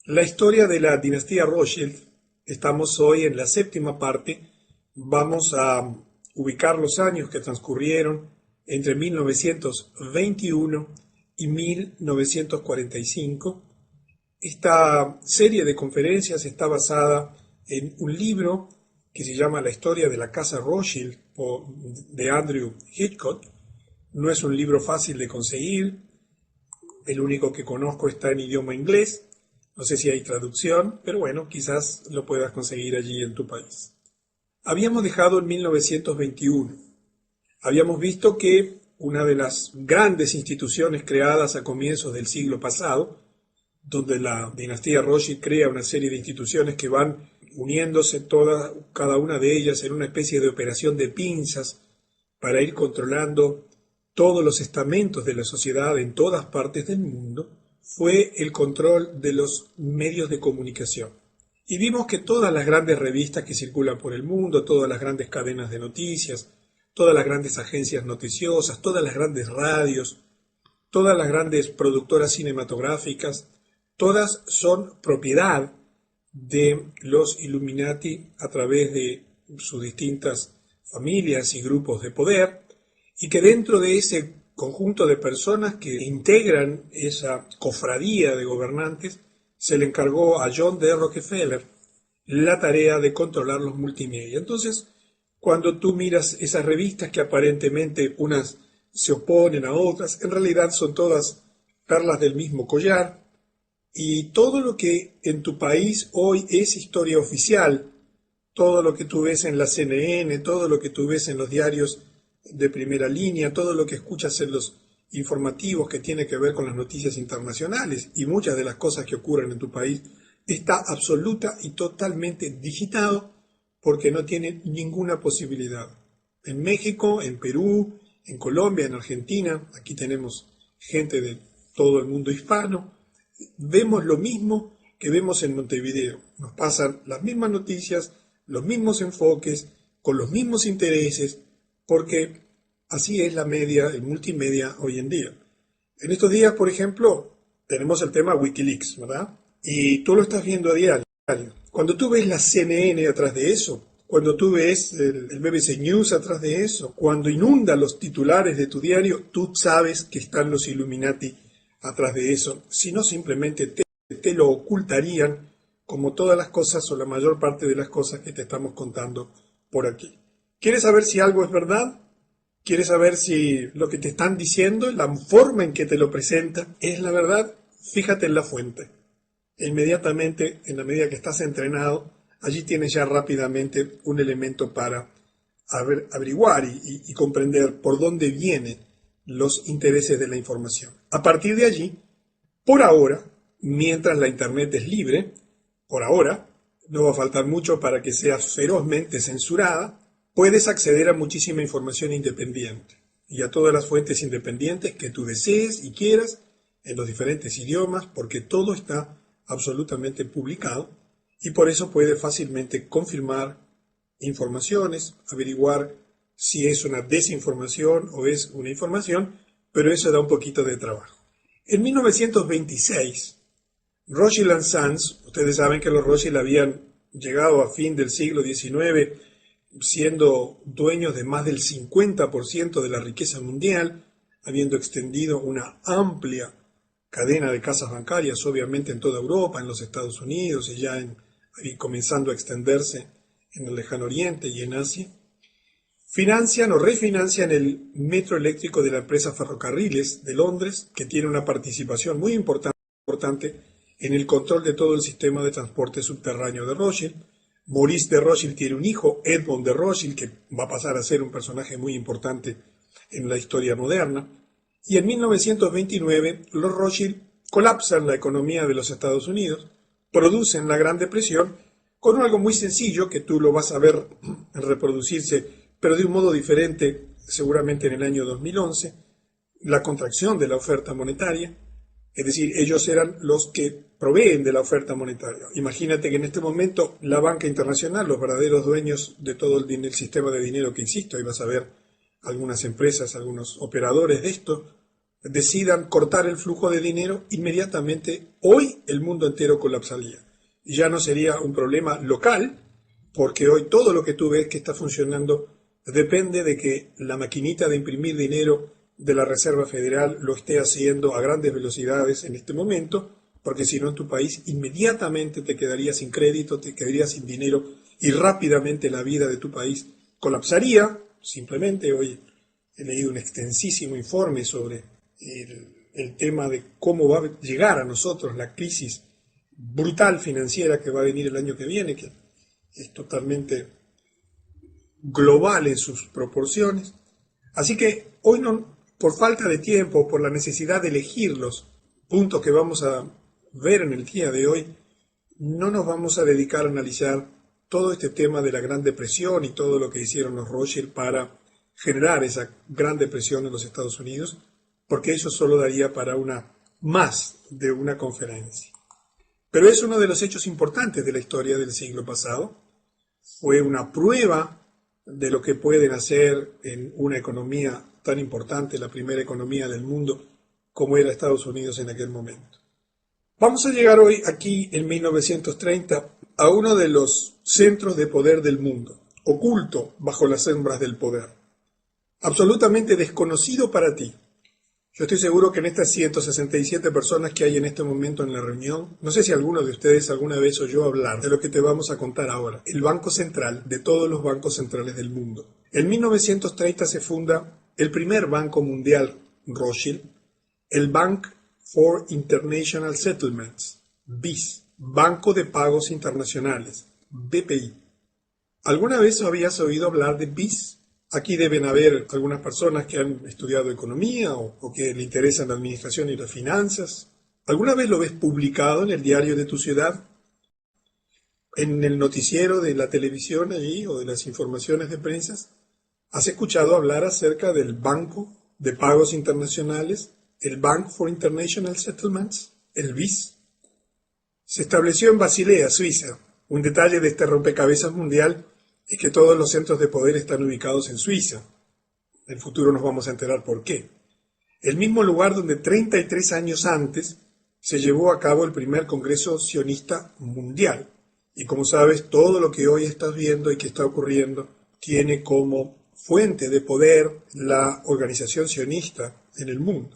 La historia de la dinastía Rothschild, estamos hoy en la séptima parte, vamos a ubicar los años que transcurrieron entre 1921 y 1945. Esta serie de conferencias está basada en un libro que se llama La historia de la casa Rothschild de Andrew Hitchcock. No es un libro fácil de conseguir, el único que conozco está en idioma inglés. No sé si hay traducción, pero bueno, quizás lo puedas conseguir allí en tu país. Habíamos dejado en 1921. Habíamos visto que una de las grandes instituciones creadas a comienzos del siglo pasado, donde la dinastía Rothschild crea una serie de instituciones que van uniéndose cada una de ellas en una especie de operación de pinzas para ir controlando todos los estamentos de la sociedad en todas partes del mundo, fue el control de los medios de comunicación. Y vimos que todas las grandes revistas que circulan por el mundo, todas las grandes cadenas de noticias, todas las grandes agencias noticiosas, todas las grandes radios, todas las grandes productoras cinematográficas, todas son propiedad de los Illuminati a través de sus distintas familias y grupos de poder, y que dentro de ese conjunto de personas que integran esa cofradía de gobernantes, se le encargó a John D. Rockefeller la tarea de controlar los multimedia. Entonces, cuando tú miras esas revistas que aparentemente unas se oponen a otras, en realidad son todas perlas del mismo collar, y todo lo que en tu país hoy es historia oficial, todo lo que tú ves en la CNN, todo lo que tú ves en los diarios de primera línea, todo lo que escuchas en los informativos que tiene que ver con las noticias internacionales y muchas de las cosas que ocurren en tu país, está absoluta y totalmente digitado porque no tiene ninguna posibilidad. En México, en Perú, en Colombia, en Argentina, aquí tenemos gente de todo el mundo hispano, vemos lo mismo que vemos en Montevideo. Nos pasan las mismas noticias, los mismos enfoques, con los mismos intereses, porque así es la media, el multimedia hoy en día. En estos días, por ejemplo, tenemos el tema Wikileaks, ¿verdad? Y tú lo estás viendo a diario. Cuando tú ves la CNN atrás de eso, cuando tú ves el BBC News atrás de eso, cuando inunda los titulares de tu diario, tú sabes que están los Illuminati atrás de eso, si no simplemente te lo ocultarían como todas las cosas o la mayor parte de las cosas que te estamos contando por aquí. ¿Quieres saber si algo es verdad? ¿Quieres saber si lo que te están diciendo, la forma en que te lo presentan, es la verdad? Fíjate en la fuente. E inmediatamente, en la medida que estás entrenado, allí tienes ya rápidamente un elemento para averiguar y comprender por dónde vienen los intereses de la información. A partir de allí, por ahora, mientras la Internet es libre, por ahora, no va a faltar mucho para que sea ferozmente censurada, puedes acceder a muchísima información independiente y a todas las fuentes independientes que tú desees y quieras en los diferentes idiomas, porque todo está absolutamente publicado y por eso puedes fácilmente confirmar informaciones, averiguar si es una desinformación o es una información, pero eso da un poquito de trabajo. En 1926, Rothschild & Sons, ustedes saben que los Rothschild habían llegado a fin del siglo XIX siendo dueños de más del 50% de la riqueza mundial, habiendo extendido una amplia cadena de casas bancarias, obviamente en toda Europa, en los Estados Unidos y ya comenzando a extenderse en el Lejano Oriente y en Asia. Financian o refinancian el metro eléctrico de la empresa Ferrocarriles de Londres, que tiene una participación muy importante en el control de todo el sistema de transporte subterráneo de Rothschild. Maurice de Rothschild tiene un hijo, Edmond de Rothschild, que va a pasar a ser un personaje muy importante en la historia moderna. Y en 1929 los Rothschild colapsan la economía de los Estados Unidos, producen la Gran Depresión, con algo muy sencillo que tú lo vas a ver reproducirse, pero de un modo diferente, seguramente en el año 2011, la contracción de la oferta monetaria. Es decir, ellos eran los que proveen de la oferta monetaria. Imagínate que en este momento la banca internacional, los verdaderos dueños de todo el sistema de dinero que existe, hoy vas a ver algunas empresas, algunos operadores de esto, decidan cortar el flujo de dinero, inmediatamente hoy el mundo entero colapsaría. Y ya no sería un problema local, porque hoy todo lo que tú ves que está funcionando depende de que la maquinita de imprimir dinero de la Reserva Federal lo esté haciendo a grandes velocidades en este momento, porque si no en tu país inmediatamente te quedarías sin crédito, te quedarías sin dinero y rápidamente la vida de tu país colapsaría. Simplemente hoy he leído un extensísimo informe sobre el tema de cómo va a llegar a nosotros la crisis brutal financiera que va a venir el año que viene, que es totalmente global en sus proporciones. Así que hoy no, por falta de tiempo, por la necesidad de elegir los puntos que vamos a ver en el día de hoy, no nos vamos a dedicar a analizar todo este tema de la Gran Depresión y todo lo que hicieron los Rothschild para generar esa Gran Depresión en los Estados Unidos, porque eso solo daría para más de una conferencia. Pero es uno de los hechos importantes de la historia del siglo pasado. Fue una prueba de lo que pueden hacer en una economía tan importante, la primera economía del mundo, como era Estados Unidos en aquel momento. Vamos a llegar hoy, aquí en 1930, a uno de los centros de poder del mundo, oculto bajo las sombras del poder, absolutamente desconocido para ti. Yo estoy seguro que en estas 167 personas que hay en este momento en la reunión, no sé si alguno de ustedes alguna vez oyó hablar de lo que te vamos a contar ahora, el Banco Central de todos los bancos centrales del mundo. En 1930 se funda el primer banco mundial Rothschild, el Bank for International Settlements, BIS, Banco de Pagos Internacionales, BPI. ¿Alguna vez habías oído hablar de BIS? Aquí deben haber algunas personas que han estudiado economía o que le interesan la administración y las finanzas. ¿Alguna vez lo ves publicado en el diario de tu ciudad? ¿En el noticiero de la televisión allí o de las informaciones de prensa? ¿Has escuchado hablar acerca del Banco de Pagos Internacionales, el Bank for International Settlements, el BIS? Se estableció en Basilea, Suiza. Un detalle de este rompecabezas mundial es que todos los centros de poder están ubicados en Suiza. En el futuro nos vamos a enterar por qué. El mismo lugar donde 33 años antes se llevó a cabo el primer Congreso Sionista Mundial. Y como sabes, todo lo que hoy estás viendo y que está ocurriendo tiene como fuente de poder la organización sionista en el mundo.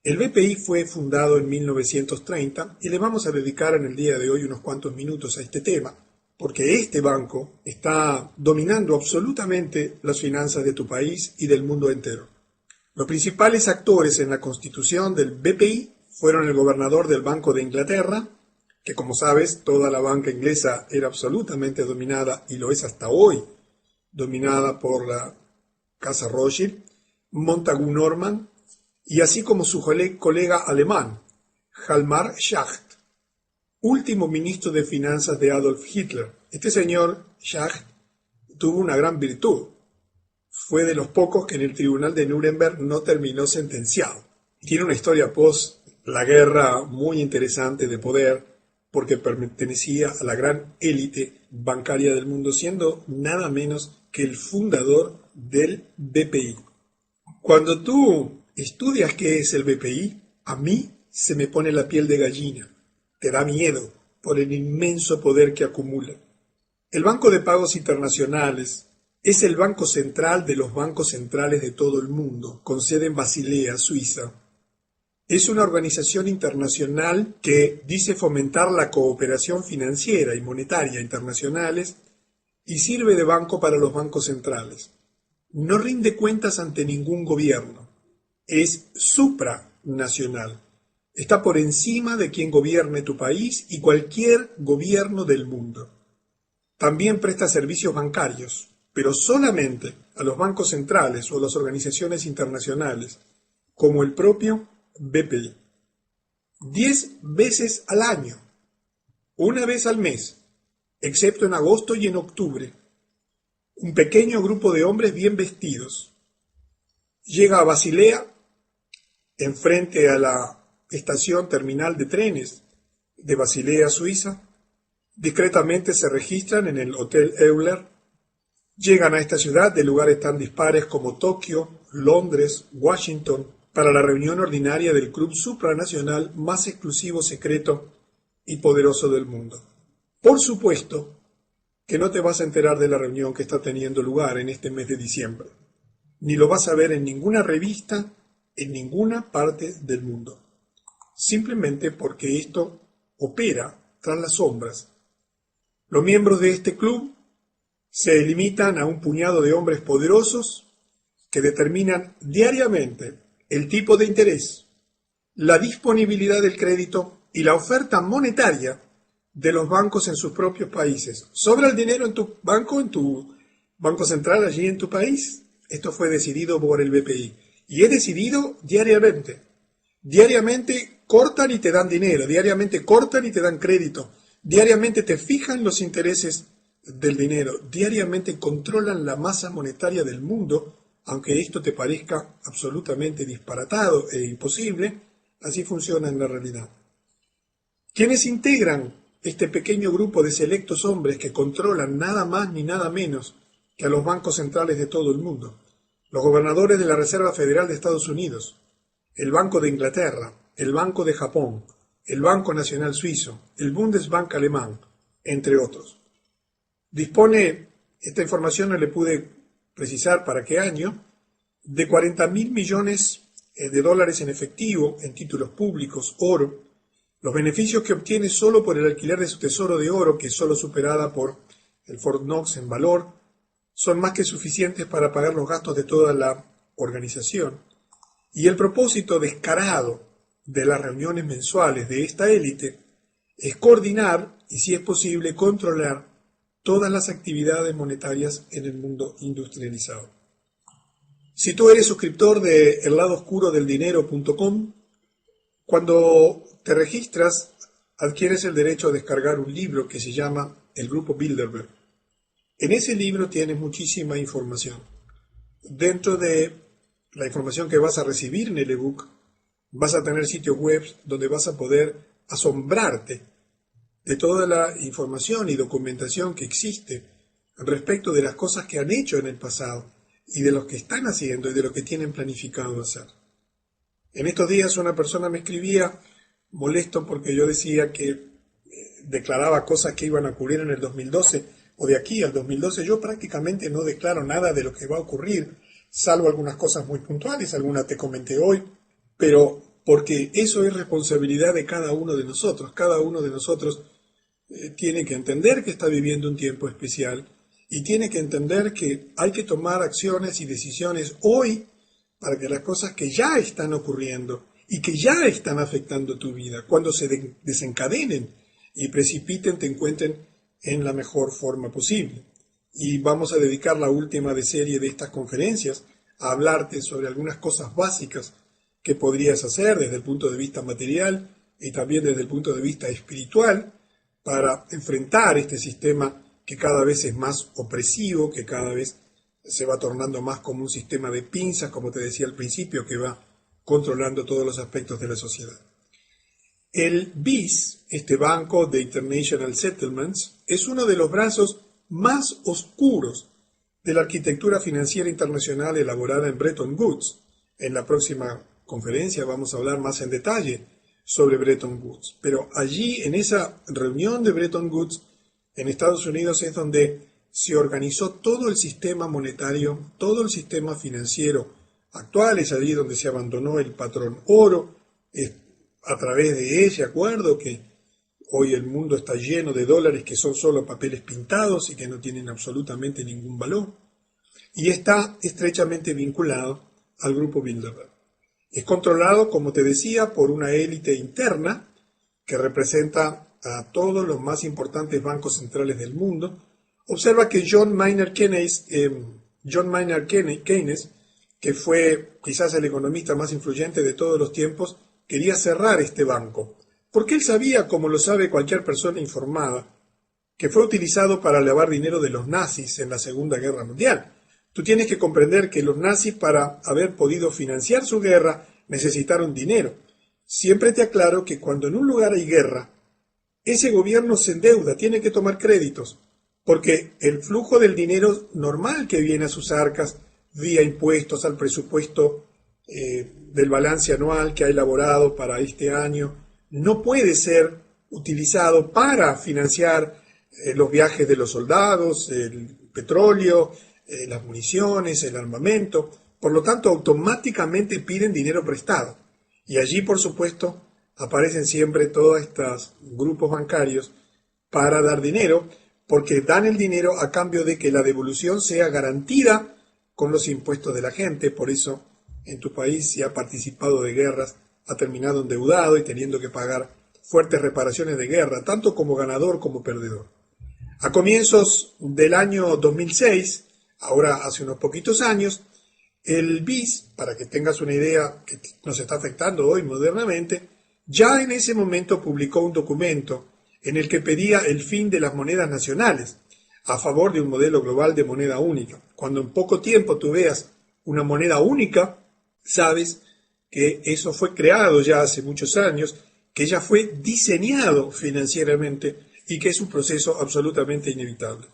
El BPI fue fundado en 1930 y le vamos a dedicar en el día de hoy unos cuantos minutos a este tema, porque este banco está dominando absolutamente las finanzas de tu país y del mundo entero. Los principales actores en la constitución del BPI fueron el gobernador del Banco de Inglaterra, que como sabes, toda la banca inglesa era absolutamente dominada, y lo es hasta hoy, dominada por la Casa Rothschild, Montagu Norman, y así como su colega alemán, Hjalmar Schacht, último ministro de finanzas de Adolf Hitler. Este señor, Schacht, tuvo una gran virtud. Fue de los pocos que en el tribunal de Nuremberg no terminó sentenciado. Tiene una historia post la guerra muy interesante de poder, porque pertenecía a la gran élite bancaria del mundo, siendo nada menos que el fundador del BPI. Cuando tú estudias qué es el BPI, a mí se me pone la piel de gallina. Te da miedo por el inmenso poder que acumula. El Banco de Pagos Internacionales es el banco central de los bancos centrales de todo el mundo, con sede en Basilea, Suiza. Es una organización internacional que dice fomentar la cooperación financiera y monetaria internacionales y sirve de banco para los bancos centrales. No rinde cuentas ante ningún gobierno. Es supranacional. Está por encima de quien gobierne tu país y cualquier gobierno del mundo. También presta servicios bancarios, pero solamente a los bancos centrales o a las organizaciones internacionales, como el propio BPI. 10 veces al año, una vez al mes, excepto en agosto y en octubre, un pequeño grupo de hombres bien vestidos llega a Basilea, enfrente a la estación terminal de trenes de Basilea, Suiza. Discretamente se registran en el Hotel Euler. Llegan a esta ciudad de lugares tan dispares como Tokio, Londres, Washington, para la reunión ordinaria del club supranacional más exclusivo, secreto y poderoso del mundo. Por supuesto que no te vas a enterar de la reunión que está teniendo lugar en este mes de diciembre, ni lo vas a ver en ninguna revista, en ninguna parte del mundo, simplemente porque esto opera tras las sombras. Los miembros de este club se limitan a un puñado de hombres poderosos que determinan diariamente el tipo de interés, la disponibilidad del crédito y la oferta monetaria de los bancos en sus propios países. ¿Sobra el dinero en tu banco central allí en tu país? Esto fue decidido por el BPI y es decidido diariamente. Diariamente cortan y te dan dinero, diariamente cortan y te dan crédito, diariamente te fijan los intereses del dinero, diariamente controlan la masa monetaria del mundo, aunque esto te parezca absolutamente disparatado e imposible, así funciona en la realidad. ¿Quiénes integran este pequeño grupo de selectos hombres que controlan nada más ni nada menos que a los bancos centrales de todo el mundo? Los gobernadores de la Reserva Federal de Estados Unidos, el Banco de Inglaterra, el Banco de Japón, el Banco Nacional Suizo, el Bundesbank alemán, entre otros. Dispone, esta información no le pude precisar para qué año, de 40.000 millones de dólares en efectivo, en títulos públicos, oro. Los beneficios que obtiene solo por el alquiler de su tesoro de oro, que es solo superada por el Fort Knox en valor, son más que suficientes para pagar los gastos de toda la organización. Y el propósito descarado de las reuniones mensuales de esta élite es coordinar y, si es posible, controlar todas las actividades monetarias en el mundo industrializado. Si tú eres suscriptor de elladoscurodeldinero.com, cuando te registras, adquieres el derecho a descargar un libro que se llama El Grupo Bilderberg. En ese libro tienes muchísima información. Dentro de la información que vas a recibir en el ebook, vas a tener sitios web donde vas a poder asombrarte de toda la información y documentación que existe respecto de las cosas que han hecho en el pasado y de lo que están haciendo y de lo que tienen planificado hacer. En estos días una persona me escribía molesto porque yo decía que declaraba cosas que iban a ocurrir en el 2012 o de aquí al 2012. Yo prácticamente no declaro nada de lo que va a ocurrir, salvo algunas cosas muy puntuales, algunas te comenté hoy, pero porque eso es responsabilidad de cada uno de nosotros. Cada uno de nosotros tiene que entender que está viviendo un tiempo especial y tiene que entender que hay que tomar acciones y decisiones hoy para que las cosas que ya están ocurriendo y que ya están afectando tu vida, cuando se desencadenen y precipiten, te encuentren en la mejor forma posible. Y vamos a dedicar la última de serie de estas conferencias a hablarte sobre algunas cosas básicas que podrías hacer desde el punto de vista material y también desde el punto de vista espiritual para enfrentar este sistema que cada vez es más opresivo, que cada vez se va tornando más como un sistema de pinzas, como te decía al principio, que va controlando todos los aspectos de la sociedad. El BIS, este Banco de International Settlements, es uno de los brazos más oscuros de la arquitectura financiera internacional elaborada en Bretton Woods. En la próxima conferencia vamos a hablar más en detalle sobre Bretton Woods. Pero allí, en esa reunión de Bretton Woods, en Estados Unidos, es donde se organizó todo el sistema monetario, todo el sistema financiero actual. Es allí donde se abandonó el patrón oro. Es a través de ese acuerdo que hoy el mundo está lleno de dólares que son solo papeles pintados y que no tienen absolutamente ningún valor. Y está estrechamente vinculado al Grupo Bilderberg. Es controlado, como te decía, por una élite interna que representa a todos los más importantes bancos centrales del mundo. Observa que John Maynard Keynes, que fue quizás el economista más influyente de todos los tiempos, quería cerrar este banco, porque él sabía, como lo sabe cualquier persona informada, que fue utilizado para lavar dinero de los nazis en la Segunda Guerra Mundial. Tú tienes que comprender que los nazis, para haber podido financiar su guerra, necesitaron dinero. Siempre te aclaro que cuando en un lugar hay guerra, ese gobierno se endeuda, tiene que tomar créditos, porque el flujo del dinero normal que viene a sus arcas, vía impuestos al presupuesto del balance anual que ha elaborado para este año no puede ser utilizado para financiar los viajes de los soldados, el petróleo, las municiones, el armamento. Por lo tanto, automáticamente piden dinero prestado. Y allí, por supuesto, aparecen siempre todos estos grupos bancarios para dar dinero, porque dan el dinero a cambio de que la devolución sea garantida con los impuestos de la gente. Por eso, en tu país, si ha participado de guerras, ha terminado endeudado y teniendo que pagar fuertes reparaciones de guerra, tanto como ganador como perdedor. A comienzos del año 2006, ahora hace unos poquitos años, el BIS, para que tengas una idea que nos está afectando hoy modernamente, ya en ese momento publicó un documento en el que pedía el fin de las monedas nacionales, a favor de un modelo global de moneda única. Cuando en poco tiempo tú veas una moneda única, sabes que eso fue creado ya hace muchos años, que ya fue diseñado financieramente y que es un proceso absolutamente inevitable.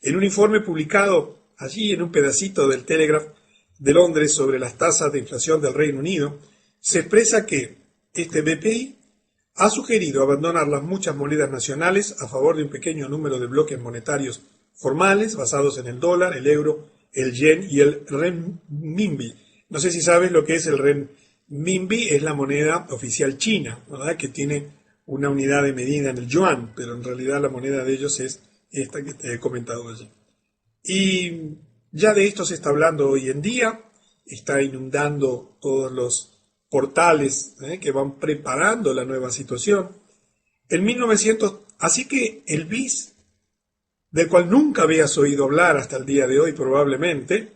En un informe publicado allí en un pedacito del Telegraph de Londres sobre las tasas de inflación del Reino Unido, se expresa que este BPI ha sugerido abandonar las muchas monedas nacionales a favor de un pequeño número de bloques monetarios formales basados en el dólar, el euro, el yen y el renminbi. No sé si sabes lo que es el renminbi, es la moneda oficial china, ¿verdad? Que tiene una unidad de medida en el yuan, pero en realidad la moneda de ellos es esta que te he comentado allí. Y ya de esto se está hablando hoy en día, está inundando todos los portales que van preparando la nueva situación. En 1900, así que el BIS, del cual nunca habías oído hablar hasta el día de hoy probablemente,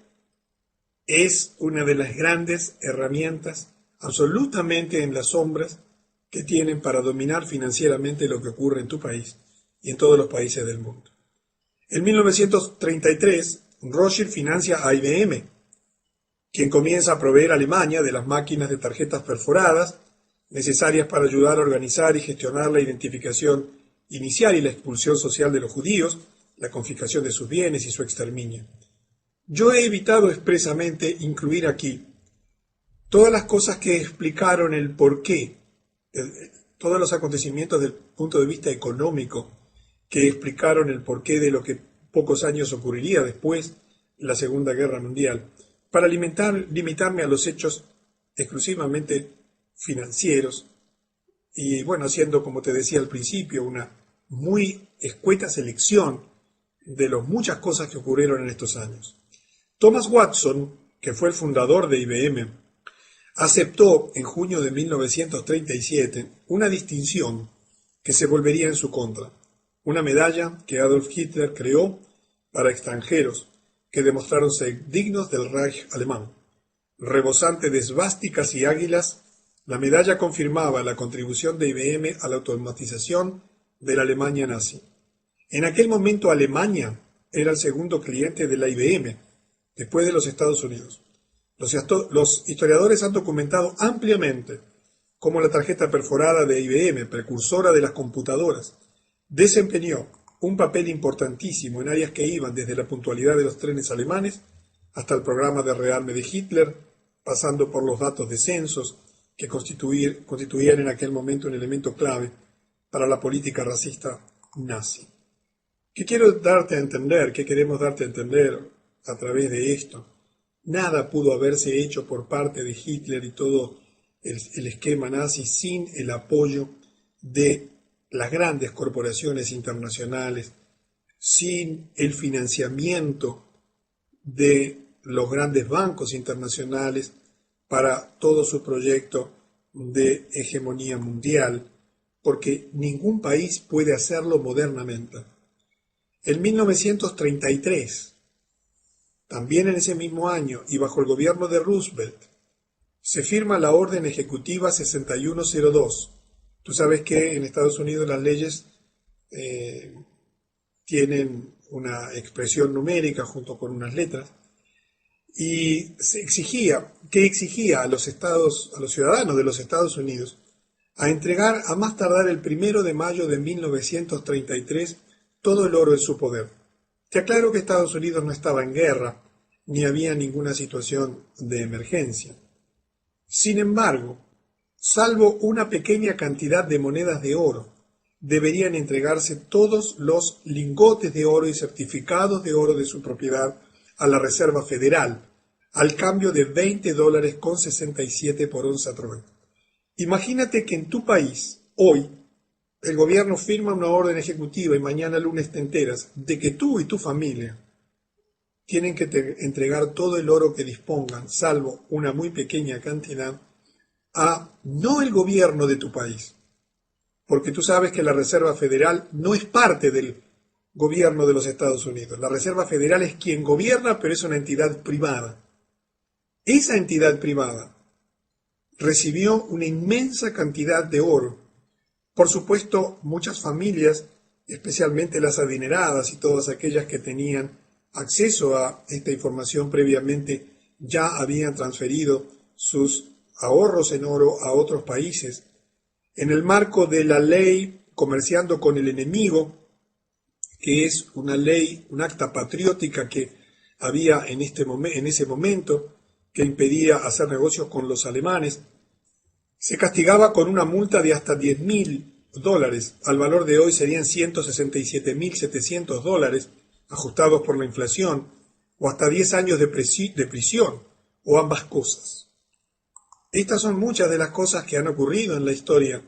es una de las grandes herramientas absolutamente en las sombras que tienen para dominar financieramente lo que ocurre en tu país y en todos los países del mundo. En 1933, Rothschild financia a IBM, quien comienza a proveer a Alemania de las máquinas de tarjetas perforadas necesarias para ayudar a organizar y gestionar la identificación inicial y la expulsión social de los judíos, la confiscación de sus bienes y su exterminio. Yo he evitado expresamente incluir aquí todas las cosas que explicaron el porqué, todos los acontecimientos desde el punto de vista económico que explicaron el porqué de lo que pocos años ocurriría después de la Segunda Guerra Mundial, para limitarme a los hechos exclusivamente financieros y, bueno, haciendo, como te decía al principio, una muy escueta selección de las muchas cosas que ocurrieron en estos años. Thomas Watson, que fue el fundador de IBM, aceptó en junio de 1937 una distinción que se volvería en su contra, una medalla que Adolf Hitler creó para extranjeros que demostraron ser dignos del Reich alemán. Rebosante de esvásticas y águilas, la medalla confirmaba la contribución de IBM a la automatización de la Alemania nazi. En aquel momento Alemania era el segundo cliente de la IBM, después de los Estados Unidos. Los historiadores han documentado ampliamente cómo la tarjeta perforada de IBM, precursora de las computadoras, desempeñó un papel importantísimo en áreas que iban desde la puntualidad de los trenes alemanes hasta el programa de rearme de Hitler, pasando por los datos de censos que constituían en aquel momento un elemento clave para la política racista nazi. ¿Qué quiero darte a entender? ¿Qué queremos darte a entender a través de esto? Nada pudo haberse hecho por parte de Hitler y todo el esquema nazi sin el apoyo de las grandes corporaciones internacionales, sin el financiamiento de los grandes bancos internacionales para todo su proyecto de hegemonía mundial, porque ningún país puede hacerlo modernamente. En 1933, también en ese mismo año y bajo el gobierno de Roosevelt, se firma la Orden Ejecutiva 6102. Tú sabes que en Estados Unidos las leyes tienen una expresión numérica junto con unas letras, y se exigía a los ciudadanos de los Estados Unidos a entregar a más tardar el 1 de mayo de 1933 todo el oro en su poder. Te aclaro que Estados Unidos no estaba en guerra, ni había ninguna situación de emergencia. Sin embargo, salvo una pequeña cantidad de monedas de oro, deberían entregarse todos los lingotes de oro y certificados de oro de su propiedad a la Reserva Federal, al cambio de $20,67 por onza Troy. Imagínate que en tu país, hoy, el gobierno firma una orden ejecutiva y mañana lunes te enteras de que tú y tu familia tienen que entregar todo el oro que dispongan, salvo una muy pequeña cantidad, a no el gobierno de tu país, porque tú sabes que la Reserva Federal no es parte del gobierno de los Estados Unidos. La Reserva Federal es quien gobierna, pero es una entidad privada. Esa entidad privada recibió una inmensa cantidad de oro. Por supuesto, muchas familias, especialmente las adineradas y todas aquellas que tenían acceso a esta información previamente, ya habían transferido sus ahorros en oro a otros países. En el marco de la ley Comerciando con el Enemigo, que es una ley, un acta patriótica que había en ese momento, que impedía hacer negocios con los alemanes, se castigaba con una multa de hasta $10,000. Al valor de hoy serían $167,700, ajustados por la inflación, o hasta 10 años de prisión, o ambas cosas. Estas son muchas de las cosas que han ocurrido en la historia,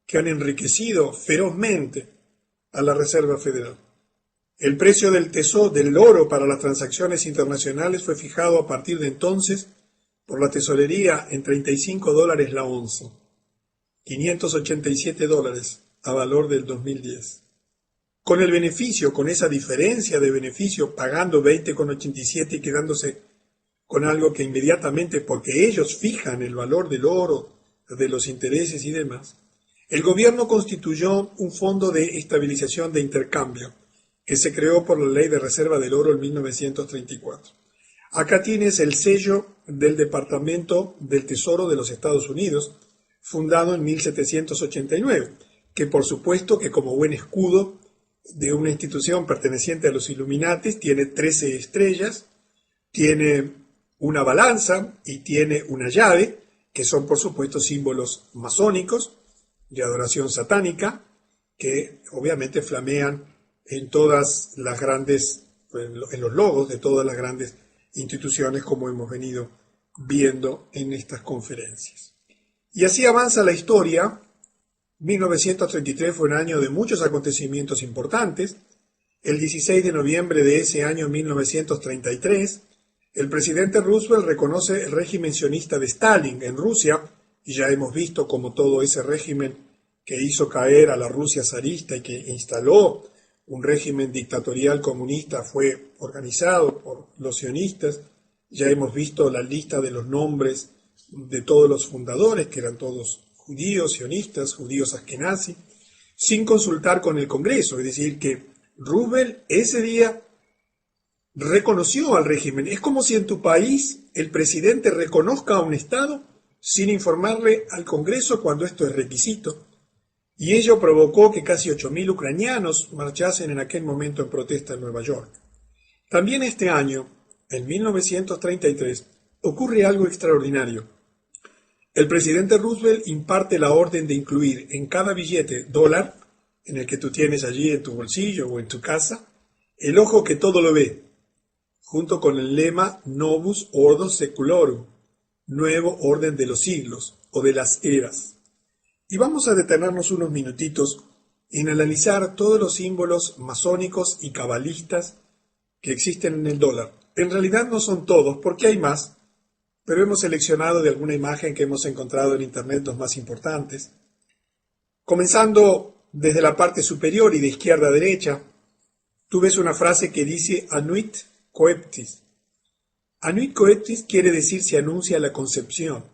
que han enriquecido ferozmente a la Reserva Federal. El precio del oro para las transacciones internacionales fue fijado a partir de entonces por la tesorería en $35 la onza, $587 a valor del 2010. Con el beneficio, con esa diferencia de beneficio, pagando 20,87 y quedándose con algo que inmediatamente, porque ellos fijan el valor del oro, de los intereses y demás, el gobierno constituyó un fondo de estabilización de intercambio, que se creó por la Ley de Reserva del Oro en 1934. Acá tienes el sello del Departamento del Tesoro de los Estados Unidos, fundado en 1789, que por supuesto que como buen escudo de una institución perteneciente a los Illuminatis tiene 13 estrellas, tiene una balanza y tiene una llave, que son por supuesto símbolos masónicos de adoración satánica, que obviamente flamean en todas las grandes, en los logos de todas las grandes instituciones, como hemos venido viendo en estas conferencias. Y así avanza la historia. 1933 fue un año de muchos acontecimientos importantes. El 16 de noviembre de ese año 1933, el presidente Roosevelt reconoce el régimen sionista de Stalin en Rusia, y ya hemos visto cómo todo ese régimen que hizo caer a la Rusia zarista y que instaló un régimen dictatorial comunista fue organizado por los sionistas. Ya hemos visto la lista de los nombres de todos los fundadores, que eran todos judíos, sionistas, judíos askenazí, sin consultar con el Congreso. Es decir, que Roosevelt ese día reconoció al régimen. Es como si en tu país el presidente reconozca a un Estado sin informarle al Congreso cuando esto es requisito. Y ello provocó que casi 8.000 ucranianos marchasen en aquel momento en protesta en Nueva York. También este año, en 1933, ocurre algo extraordinario. El presidente Roosevelt imparte la orden de incluir en cada billete dólar, en el que tú tienes allí en tu bolsillo o en tu casa, el ojo que todo lo ve, junto con el lema Novus Ordo Seculorum, nuevo orden de los siglos o de las eras. Y vamos a detenernos unos minutitos en analizar todos los símbolos masónicos y cabalistas que existen en el dólar. En realidad no son todos, porque hay más, pero hemos seleccionado de alguna imagen que hemos encontrado en internet los más importantes. Comenzando desde la parte superior y de izquierda a derecha, tú ves una frase que dice Anuit Coeptis. Anuit Coeptis quiere decir se anuncia la concepción.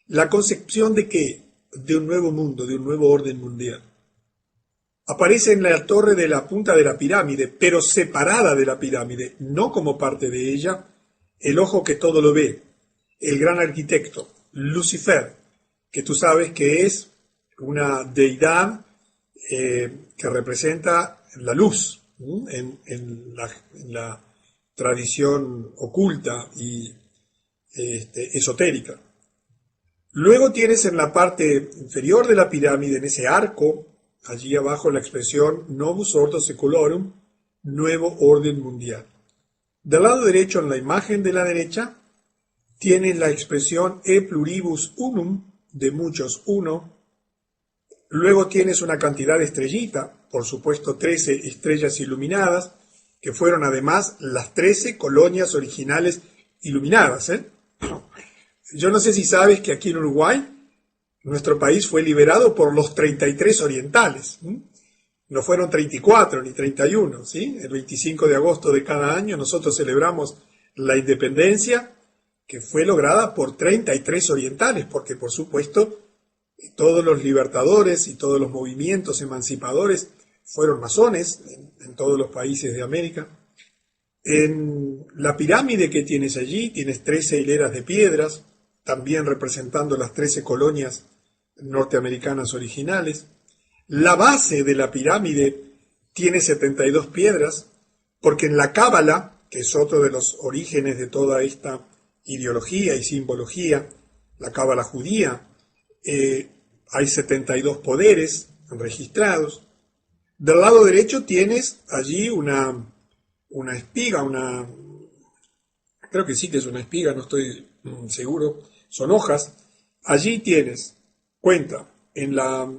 ¿La concepción de qué? De un nuevo mundo, de un nuevo orden mundial. Aparece en la torre de la punta de la pirámide, pero separada de la pirámide, no como parte de ella, el ojo que todo lo ve, el gran arquitecto, Lucifer, que tú sabes que es una deidad que representa la luz en la tradición oculta y esotérica. Luego tienes en la parte inferior de la pirámide, en ese arco, allí abajo la expresión Novus Ordo Secolorum, Nuevo Orden Mundial. Del lado derecho, en la imagen de la derecha, tienes la expresión E pluribus unum, de muchos uno. Luego tienes una cantidad de estrellita, por supuesto 13 estrellas iluminadas, que fueron además las 13 colonias originales iluminadas. Yo no sé si sabes que aquí en Uruguay, nuestro país fue liberado por los 33 orientales. No fueron 34 ni 31, ¿sí? El 25 de agosto de cada año nosotros celebramos la independencia, que fue lograda por 33 orientales, porque por supuesto todos los libertadores y todos los movimientos emancipadores fueron masones en todos los países de América. En la pirámide que tienes allí tienes 13 hileras de piedras, también representando las 13 colonias norteamericanas originales. La base de la pirámide tiene 72 piedras, porque en la Cábala, que es otro de los orígenes de toda esta ideología y simbología, la Cábala judía, hay 72 poderes registrados. Del lado derecho tienes allí una espiga, creo que sí que es una espiga, no estoy seguro, son hojas. Allí tienes, cuenta, en la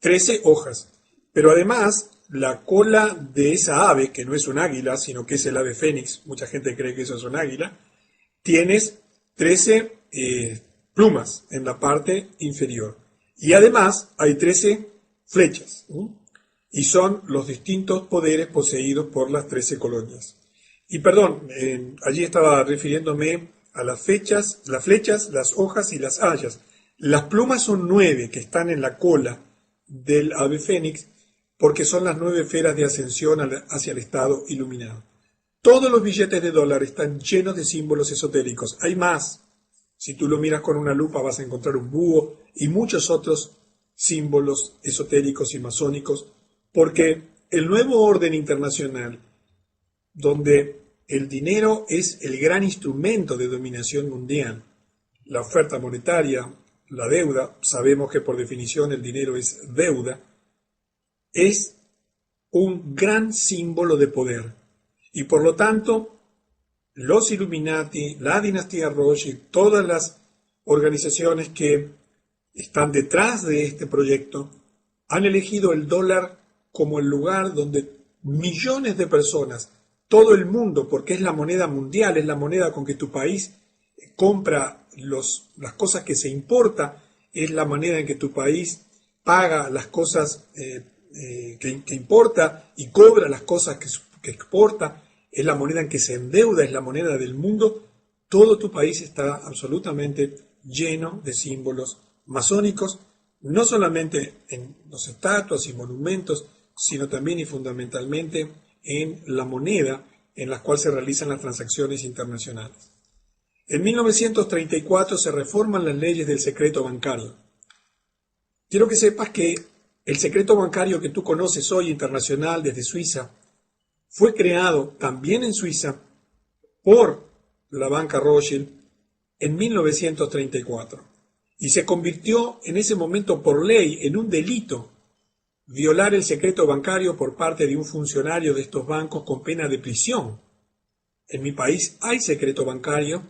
13 hojas, pero además la cola de esa ave, que no es un águila, sino que es el ave fénix, mucha gente cree que eso es un águila, tienes 13 plumas en la parte inferior. Y además hay 13 flechas, y son los distintos poderes poseídos por las 13 colonias. Y perdón, allí estaba refiriéndome a las flechas, las hojas y las hayas. Las plumas son 9 que están en la cola del ave fénix, porque son las 9 esferas de ascensión hacia el estado iluminado. Todos los billetes de dólar están llenos de símbolos esotéricos. Hay más. Si tú lo miras con una lupa vas a encontrar un búho y muchos otros símbolos esotéricos y masónicos, porque el nuevo orden internacional, donde el dinero es el gran instrumento de dominación mundial, la oferta monetaria, la deuda, sabemos que por definición el dinero es deuda, es un gran símbolo de poder. Y por lo tanto, los Illuminati, la dinastía Rothschild, todas las organizaciones que están detrás de este proyecto, han elegido el dólar como el lugar donde millones de personas, todo el mundo, porque es la moneda mundial, es la moneda con que tu país compra las cosas que se importa, es la moneda en que tu país paga las cosas que importa y cobra las cosas que exporta, es la moneda en que se endeuda, es la moneda del mundo. Todo tu país está absolutamente lleno de símbolos masónicos, no solamente en las estatuas y monumentos, sino también y fundamentalmente en la moneda en la cual se realizan las transacciones internacionales. En 1934 se reforman las leyes del secreto bancario. Quiero que sepas que el secreto bancario que tú conoces hoy internacional desde Suiza fue creado también en Suiza por la banca Rothschild en 1934 y se convirtió en ese momento por ley en un delito violar el secreto bancario por parte de un funcionario de estos bancos con pena de prisión. En mi país hay secreto bancario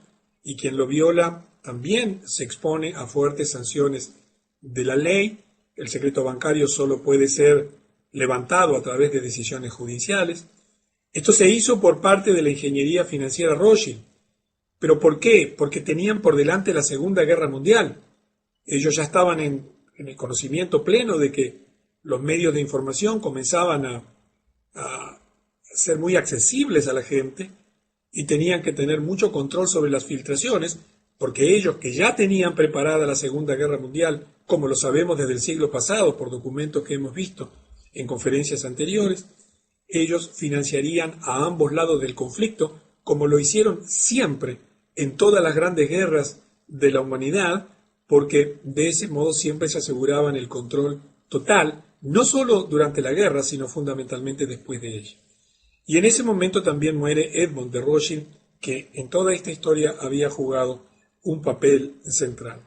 y quien lo viola también se expone a fuertes sanciones de la ley. El secreto bancario solo puede ser levantado a través de decisiones judiciales. Esto se hizo por parte de la ingeniería financiera Rothschild. ¿Pero por qué? Porque tenían por delante la Segunda Guerra Mundial. Ellos ya estaban en el conocimiento pleno de que los medios de información comenzaban a ser muy accesibles a la gente y tenían que tener mucho control sobre las filtraciones, porque ellos, que ya tenían preparada la Segunda Guerra Mundial, como lo sabemos desde el siglo pasado por documentos que hemos visto en conferencias anteriores, ellos financiarían a ambos lados del conflicto, como lo hicieron siempre en todas las grandes guerras de la humanidad, porque de ese modo siempre se aseguraban el control total, no solo durante la guerra, sino fundamentalmente después de ella. Y en ese momento también muere Edmond de Rothschild, que en toda esta historia había jugado un papel central.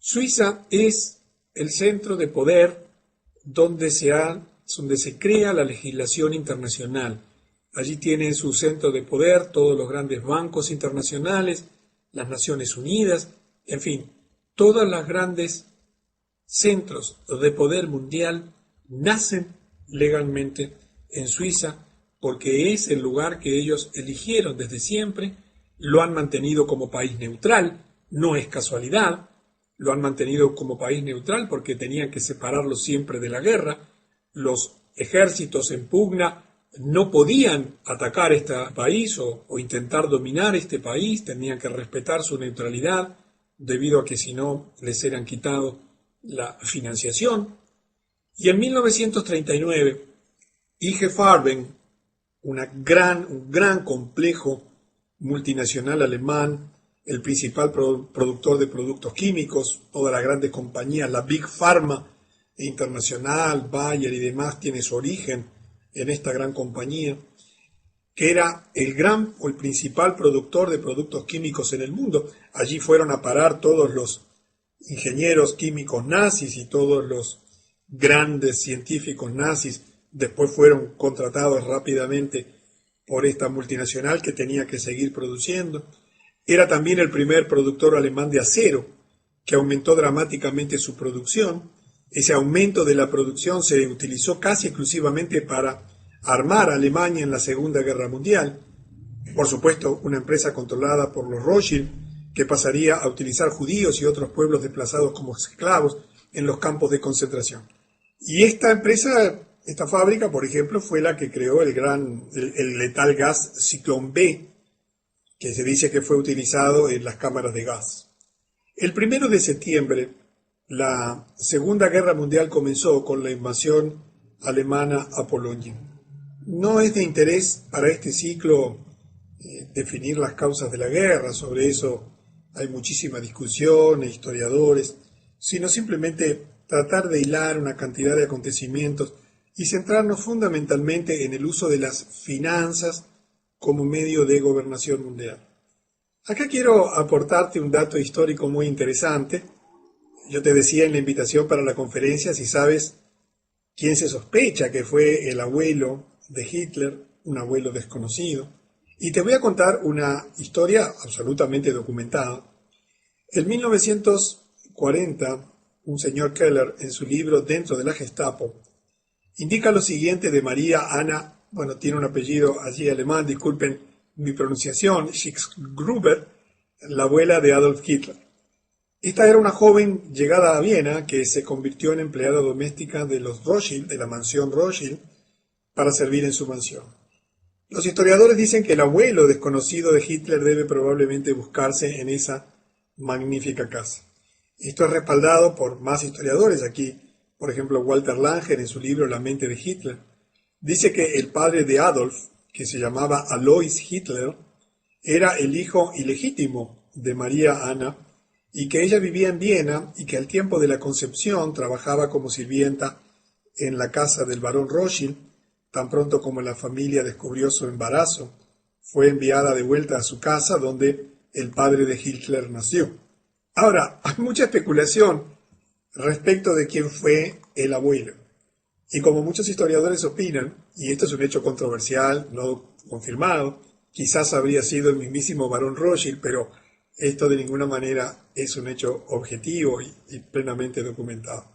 Suiza es el centro de poder donde se crea la legislación internacional. Allí tienen su centro de poder todos los grandes bancos internacionales, las Naciones Unidas, en fin, todos los grandes centros de poder mundial nacen legalmente en Suiza porque es el lugar que ellos eligieron desde siempre, lo han mantenido como país neutral, no es casualidad, lo han mantenido como país neutral porque tenían que separarlo siempre de la guerra, los ejércitos en pugna no podían atacar este país o intentar dominar este país, tenían que respetar su neutralidad, debido a que si no les eran quitado la financiación. Y en 1939, IG Farben, un gran complejo multinacional alemán, el principal productor de productos químicos, todas las grandes compañías, la Big Pharma internacional, Bayer y demás, tiene su origen en esta gran compañía, que era el gran o el principal productor de productos químicos en el mundo. Allí fueron a parar todos los ingenieros químicos nazis y todos los grandes científicos nazis. Después fueron contratados rápidamente por esta multinacional que tenía que seguir produciendo. Era también el primer productor alemán de acero, que aumentó dramáticamente su producción. Ese aumento de la producción se utilizó casi exclusivamente para armar a Alemania en la Segunda Guerra Mundial. Por supuesto, una empresa controlada por los Rothschild, que pasaría a utilizar judíos y otros pueblos desplazados como esclavos en los campos de concentración. Y esta empresa, esta fábrica, por ejemplo, fue la que creó el letal gas Ciclón B, que se dice que fue utilizado en las cámaras de gas. El 1 de septiembre, la Segunda Guerra Mundial comenzó con la invasión alemana a Polonia. No es de interés para este ciclo definir las causas de la guerra, sobre eso hay muchísima discusión e historiadores, sino simplemente tratar de hilar una cantidad de acontecimientos y centrarnos fundamentalmente en el uso de las finanzas como medio de gobernación mundial. Acá quiero aportarte un dato histórico muy interesante. Yo te decía en la invitación para la conferencia, si sabes quién se sospecha que fue el abuelo de Hitler, un abuelo desconocido. Y te voy a contar una historia absolutamente documentada. En 1940, un señor Keller, en su libro Dentro de la Gestapo, indica lo siguiente de María Anna, bueno, tiene un apellido allí alemán, disculpen mi pronunciación, Schick-Gruber, la abuela de Adolf Hitler. Esta era una joven llegada a Viena que se convirtió en empleada doméstica de los Rothschild, de la mansión Rothschild, para servir en su mansión. Los historiadores dicen que el abuelo desconocido de Hitler debe probablemente buscarse en esa magnífica casa. Esto es respaldado por más historiadores aquí, por ejemplo Walter Langer en su libro La mente de Hitler. Dice que el padre de Adolf, que se llamaba Alois Hitler, era el hijo ilegítimo de María Anna y que ella vivía en Viena y que al tiempo de la concepción trabajaba como sirvienta en la casa del barón Rothschild. Tan pronto como la familia descubrió su embarazo, fue enviada de vuelta a su casa donde el padre de Hitler nació. Ahora, hay mucha especulación respecto de quién fue el abuelo. Y como muchos historiadores opinan, y esto es un hecho controversial, no confirmado, quizás habría sido el mismísimo barón Rothschild, pero esto de ninguna manera es un hecho objetivo y plenamente documentado.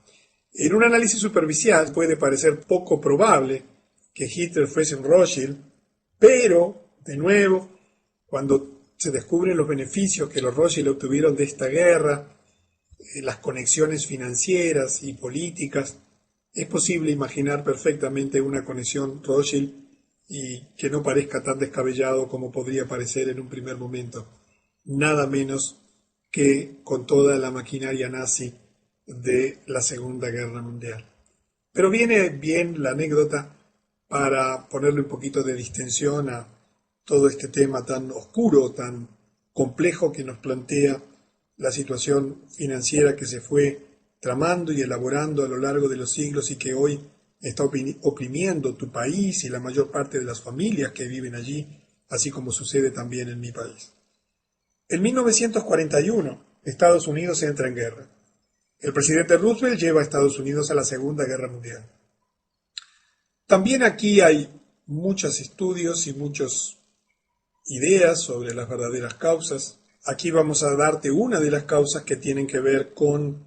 En un análisis superficial puede parecer poco probable que Hitler fuese un Rothschild, pero, de nuevo, cuando se descubren los beneficios que los Rothschild obtuvieron de esta guerra, las conexiones financieras y políticas, es posible imaginar perfectamente una conexión Rothschild y que no parezca tan descabellado como podría parecer en un primer momento, nada menos que con toda la maquinaria nazi de la Segunda Guerra Mundial. Pero viene bien la anécdota para ponerle un poquito de distensión a todo este tema tan oscuro, tan complejo que nos plantea la situación financiera que se fue tramando y elaborando a lo largo de los siglos y que hoy está oprimiendo tu país y la mayor parte de las familias que viven allí, así como sucede también en mi país. En 1941, Estados Unidos entra en guerra. El presidente Roosevelt lleva a Estados Unidos a la Segunda Guerra Mundial. También aquí hay muchos estudios y muchas ideas sobre las verdaderas causas. Aquí vamos a darte una de las causas que tienen que ver con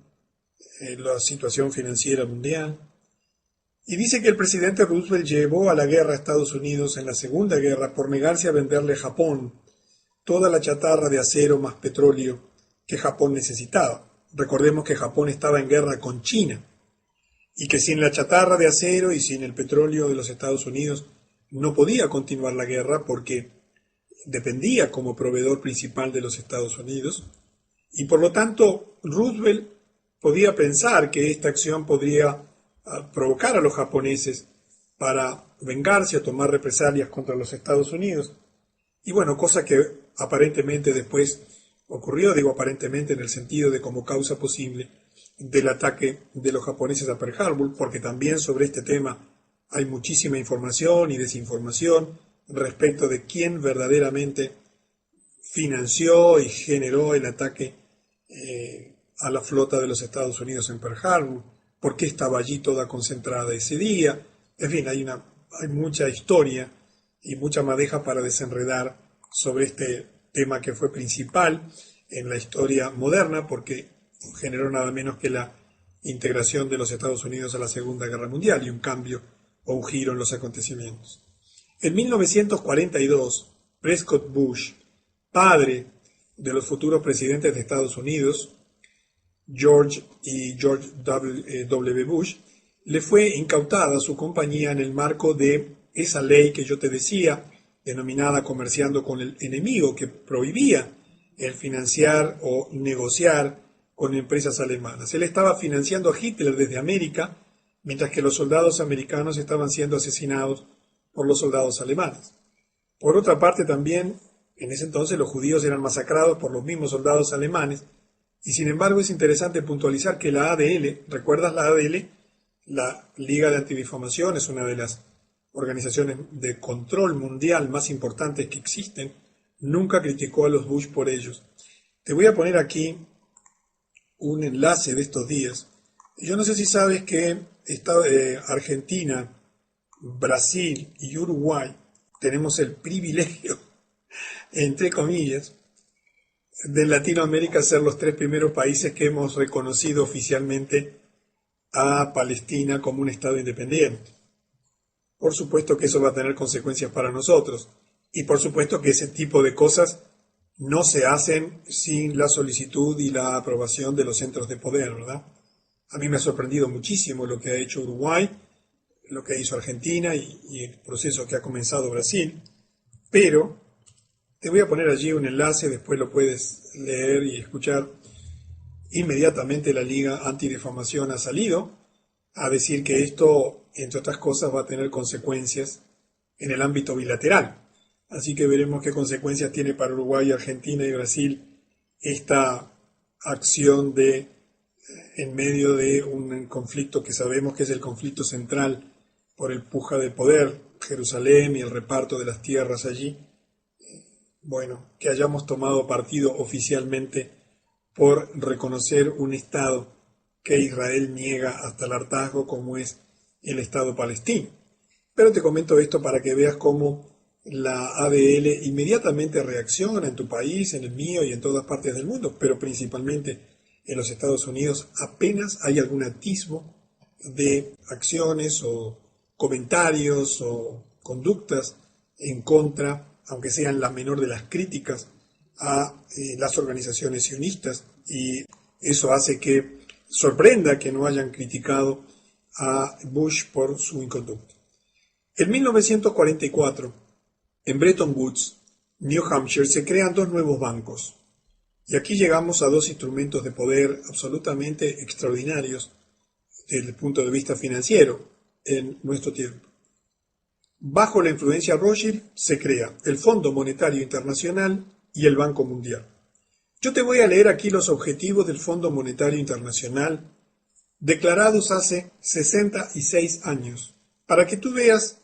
la situación financiera mundial. Y dice que el presidente Roosevelt llevó a la guerra a Estados Unidos en la Segunda Guerra por negarse a venderle a Japón toda la chatarra de acero más petróleo que Japón necesitaba. Recordemos que Japón estaba en guerra con China y que sin la chatarra de acero y sin el petróleo de los Estados Unidos no podía continuar la guerra porque dependía como proveedor principal de los Estados Unidos y por lo tanto Roosevelt podía pensar que esta acción podría provocar a los japoneses para vengarse o tomar represalias contra los Estados Unidos. Y bueno, cosa que aparentemente después ocurrió, digo aparentemente en el sentido de como causa posible del ataque de los japoneses a Pearl Harbor, porque también sobre este tema hay muchísima información y desinformación respecto de quién verdaderamente financió y generó el ataque a la flota de los Estados Unidos en Pearl Harbor, por qué estaba allí toda concentrada ese día. En fin, hay mucha historia y mucha madeja para desenredar sobre este tema que fue principal en la historia moderna, porque generó nada menos que la integración de los Estados Unidos a la Segunda Guerra Mundial y un cambio o un giro en los acontecimientos. En 1942, Prescott Bush, padre de los futuros presidentes de Estados Unidos, George W. Bush, le fue incautada su compañía en el marco de esa ley que yo te decía, denominada Comerciando con el Enemigo, que prohibía el financiar o negociar con empresas alemanas. Él estaba financiando a Hitler desde América, mientras que los soldados americanos estaban siendo asesinados por los soldados alemanes. Por otra parte, también, en ese entonces los judíos eran masacrados por los mismos soldados alemanes, y sin embargo es interesante puntualizar que la ADL, ¿recuerdas la ADL? La Liga de Antidifamación es una de las organizaciones de control mundial más importantes que existen, nunca criticó a los Bush por ellos. Te voy a poner aquí un enlace de estos días. Yo no sé si sabes que Argentina, Brasil y Uruguay tenemos el privilegio, entre comillas, de Latinoamérica ser los 3 primeros países que hemos reconocido oficialmente a Palestina como un Estado independiente. Por supuesto que eso va a tener consecuencias para nosotros y por supuesto que ese tipo de cosas no se hacen sin la solicitud y la aprobación de los centros de poder, ¿verdad? A mí me ha sorprendido muchísimo lo que ha hecho Uruguay, lo que hizo Argentina y el proceso que ha comenzado Brasil, pero te voy a poner allí un enlace, después lo puedes leer y escuchar. Inmediatamente la Liga Antidifamación ha salido a decir que esto, entre otras cosas, va a tener consecuencias en el ámbito bilateral. Así que veremos qué consecuencias tiene para Uruguay, Argentina y Brasil esta acción en medio de un conflicto que sabemos que es el conflicto central por el puja de poder, Jerusalén y el reparto de las tierras allí. Bueno, que hayamos tomado partido oficialmente por reconocer un Estado que Israel niega hasta el hartazgo como es el Estado palestino. Pero te comento esto para que veas cómo la ADL inmediatamente reacciona en tu país, en el mío y en todas partes del mundo, pero principalmente en los Estados Unidos apenas hay algún atisbo de acciones o comentarios o conductas en contra, aunque sean la menor de las críticas, a las organizaciones sionistas, y eso hace que sorprenda que no hayan criticado a Bush por su inconducta. En 1944, en Bretton Woods, New Hampshire, se crean 2 nuevos bancos. Y aquí llegamos a 2 instrumentos de poder absolutamente extraordinarios desde el punto de vista financiero en nuestro tiempo. Bajo la influencia Rothschild se crea el Fondo Monetario Internacional y el Banco Mundial. Yo te voy a leer aquí los objetivos del Fondo Monetario Internacional declarados hace 66 años, para que tú veas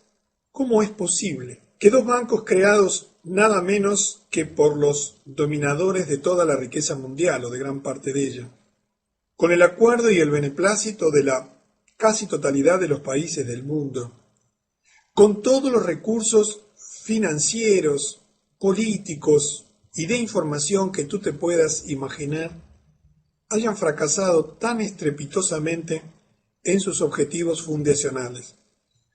cómo es posible que 2 bancos creados nada menos que por los dominadores de toda la riqueza mundial o de gran parte de ella, con el acuerdo y el beneplácito de la casi totalidad de los países del mundo, con todos los recursos financieros, políticos y de información que tú te puedas imaginar, hayan fracasado tan estrepitosamente en sus objetivos fundacionales.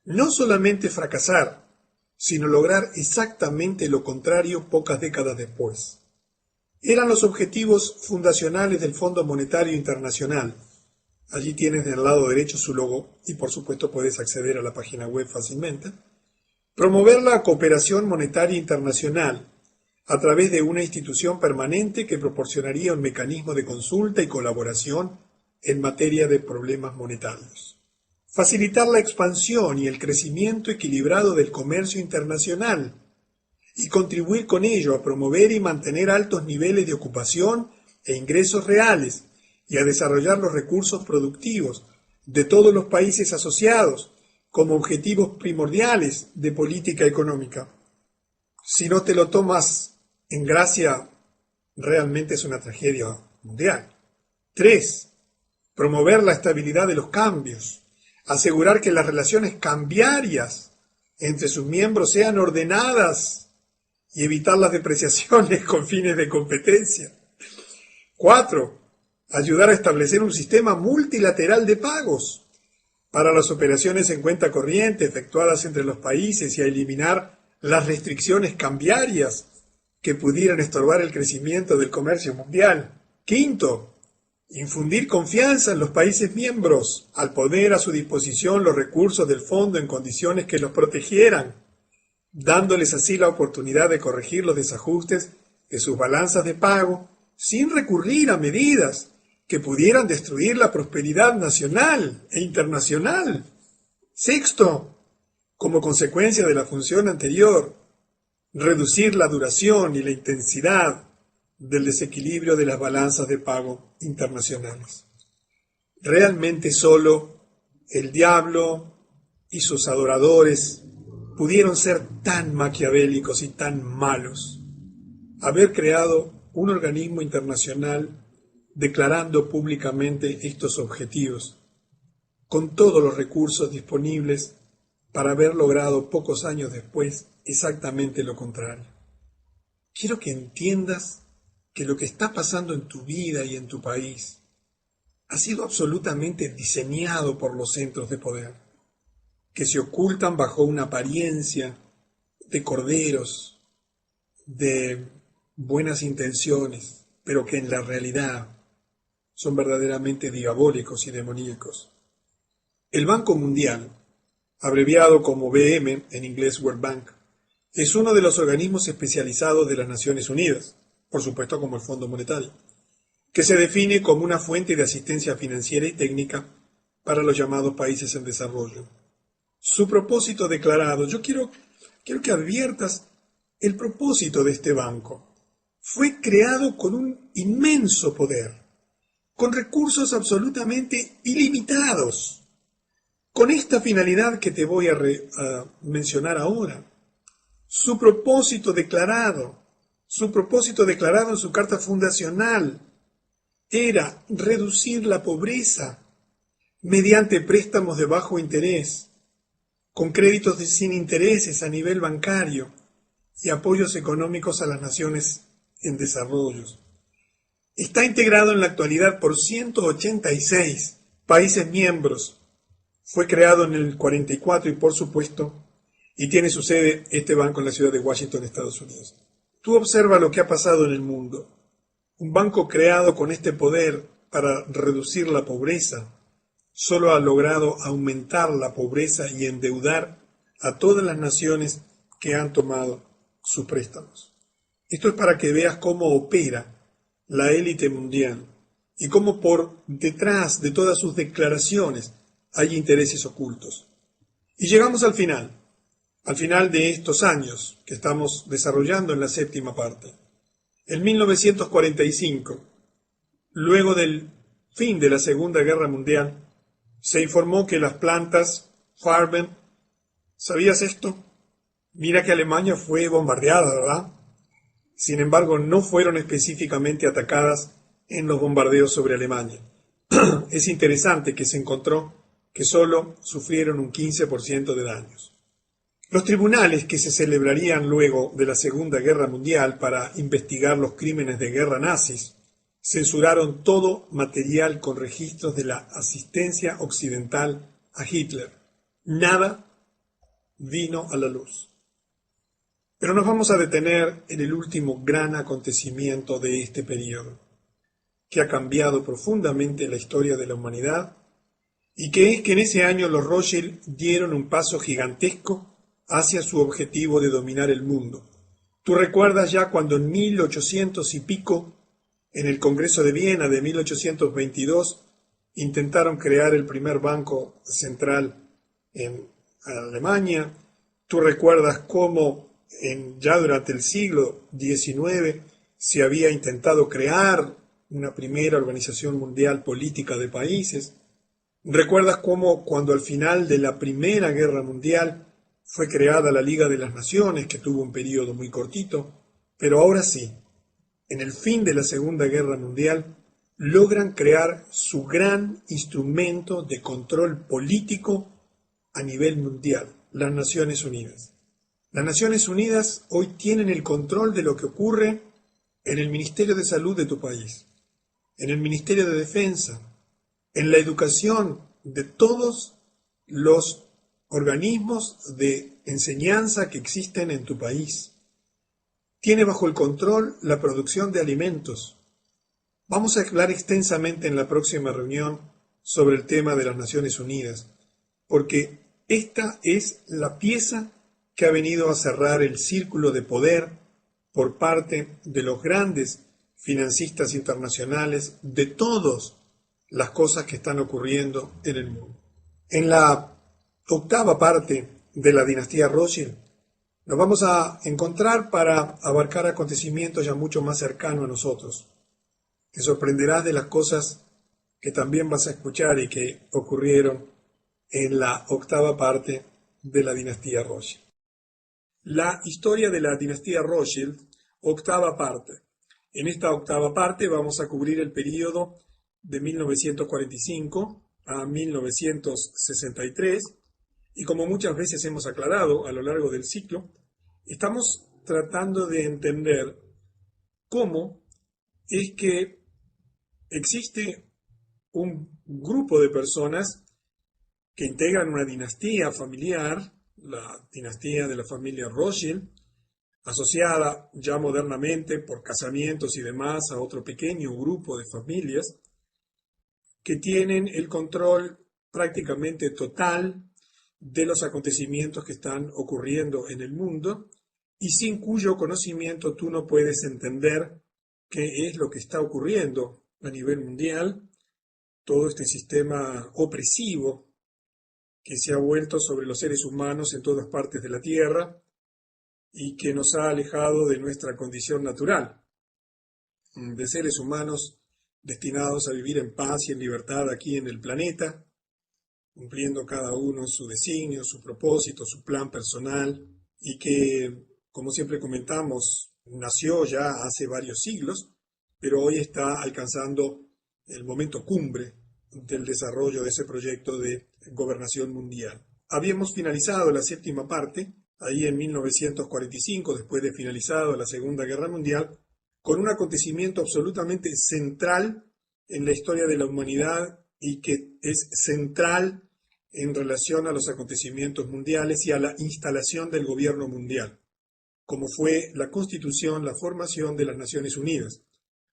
No solamente fracasar, sino lograr exactamente lo contrario pocas décadas después. Eran los objetivos fundacionales del Fondo Monetario Internacional. Allí tienes del lado derecho su logo y por supuesto puedes acceder a la página web fácilmente. Promover la cooperación monetaria internacional a través de una institución permanente que proporcionaría un mecanismo de consulta y colaboración en materia de problemas monetarios. Facilitar la expansión y el crecimiento equilibrado del comercio internacional y contribuir con ello a promover y mantener altos niveles de ocupación e ingresos reales y a desarrollar los recursos productivos de todos los países asociados como objetivos primordiales de política económica. Si no te lo tomas en gracia, realmente es una tragedia mundial. 3. Promover la estabilidad de los cambios. Asegurar que las relaciones cambiarias entre sus miembros sean ordenadas y evitar las depreciaciones con fines de competencia. 4. Ayudar a establecer un sistema multilateral de pagos para las operaciones en cuenta corriente efectuadas entre los países y a eliminar las restricciones cambiarias que pudieran estorbar el crecimiento del comercio mundial. 5. Infundir confianza en los países miembros al poner a su disposición los recursos del fondo en condiciones que los protegieran, dándoles así la oportunidad de corregir los desajustes de sus balanzas de pago sin recurrir a medidas que pudieran destruir la prosperidad nacional e internacional. 6. Como consecuencia de la función anterior, reducir la duración y la intensidad del desequilibrio de las balanzas de pago internacionales. Realmente solo el diablo y sus adoradores pudieron ser tan maquiavélicos y tan malos, haber creado un organismo internacional declarando públicamente estos objetivos, con todos los recursos disponibles para haber logrado pocos años después exactamente lo contrario. Quiero que entiendas que lo que está pasando en tu vida y en tu país ha sido absolutamente diseñado por los centros de poder, que se ocultan bajo una apariencia de corderos, de buenas intenciones, pero que en la realidad son verdaderamente diabólicos y demoníacos. El Banco Mundial, abreviado como BM, en inglés World Bank, es uno de los organismos especializados de las Naciones Unidas, por supuesto como el Fondo Monetario, que se define como una fuente de asistencia financiera y técnica para los llamados países en desarrollo. Su propósito declarado, yo quiero que adviertas el propósito de este banco. Fue creado con un inmenso poder, con recursos absolutamente ilimitados, con esta finalidad que te voy a mencionar ahora. Su propósito declarado en su carta fundacional era reducir la pobreza mediante préstamos de bajo interés, con créditos sin intereses a nivel bancario y apoyos económicos a las naciones en desarrollo. Está integrado en la actualidad por 186 países miembros. Fue creado en el 44 y por supuesto, y tiene su sede este banco en la ciudad de Washington, Estados Unidos. Tú observa lo que ha pasado en el mundo. Un banco creado con este poder para reducir la pobreza solo ha logrado aumentar la pobreza y endeudar a todas las naciones que han tomado sus préstamos. Esto es para que veas cómo opera la élite mundial y cómo por detrás de todas sus declaraciones hay intereses ocultos. Y llegamos al final de estos años que estamos desarrollando en la séptima parte. En 1945, luego del fin de la Segunda Guerra Mundial, se informó que las plantas Farben, ¿sabías esto? Mira que Alemania fue bombardeada, ¿verdad? Sin embargo, no fueron específicamente atacadas en los bombardeos sobre Alemania. es interesante que se encontró que solo sufrieron un 15% de daños. Los tribunales que se celebrarían luego de la Segunda Guerra Mundial para investigar los crímenes de guerra nazis censuraron todo material con registros de la asistencia occidental a Hitler. Nada vino a la luz. Pero nos vamos a detener en el último gran acontecimiento de este periodo, que ha cambiado profundamente la historia de la humanidad, y que es que en ese año los Rothschild dieron un paso gigantesco hacia su objetivo de dominar el mundo. Tú recuerdas ya cuando en 1800 y pico, en el Congreso de Viena de 1822, intentaron crear el primer banco central en Alemania. Tú recuerdas cómo ya durante el siglo XIX se había intentado crear una primera organización mundial política de países. ¿Recuerdas cómo cuando al final de la Primera Guerra Mundial fue creada la Liga de las Naciones, que tuvo un periodo muy cortito? Pero ahora sí, en el fin de la Segunda Guerra Mundial, logran crear su gran instrumento de control político a nivel mundial, las Naciones Unidas. Las Naciones Unidas hoy tienen el control de lo que ocurre en el Ministerio de Salud de tu país, en el Ministerio de Defensa, en la educación de todos los organismos de enseñanza que existen en tu país. Tiene bajo el control la producción de alimentos. Vamos a hablar extensamente en la próxima reunión sobre el tema de las Naciones Unidas, porque esta es la pieza que ha venido a cerrar el círculo de poder por parte de los grandes financistas internacionales de todas las cosas que están ocurriendo en el mundo. En la octava parte de la dinastía Rothschild nos vamos a encontrar para abarcar acontecimientos ya mucho más cercanos a nosotros. Te sorprenderás de las cosas que también vas a escuchar y que ocurrieron en la octava parte de la dinastía Rothschild. La historia de la dinastía Rothschild, octava parte. En esta octava parte vamos a cubrir el periodo de 1945 a 1963, y como muchas veces hemos aclarado a lo largo del ciclo, estamos tratando de entender cómo es que existe un grupo de personas que integran una dinastía familiar, la dinastía de la familia Rothschild, asociada ya modernamente por casamientos y demás a otro pequeño grupo de familias que tienen el control prácticamente total de los acontecimientos que están ocurriendo en el mundo y sin cuyo conocimiento tú no puedes entender qué es lo que está ocurriendo a nivel mundial, todo este sistema opresivo que se ha vuelto sobre los seres humanos en todas partes de la Tierra y que nos ha alejado de nuestra condición natural, de seres humanos destinados a vivir en paz y en libertad aquí en el planeta, cumpliendo cada uno su designio, su propósito, su plan personal, y que, como siempre comentamos, nació ya hace varios siglos, pero hoy está alcanzando el momento cumbre del desarrollo de ese proyecto de gobernación mundial. Habíamos finalizado la séptima parte, ahí en 1945, después de finalizado la Segunda Guerra Mundial, con un acontecimiento absolutamente central en la historia de la humanidad y que es central en relación a los acontecimientos mundiales y a la instalación del gobierno mundial, como fue la constitución, la formación de las Naciones Unidas.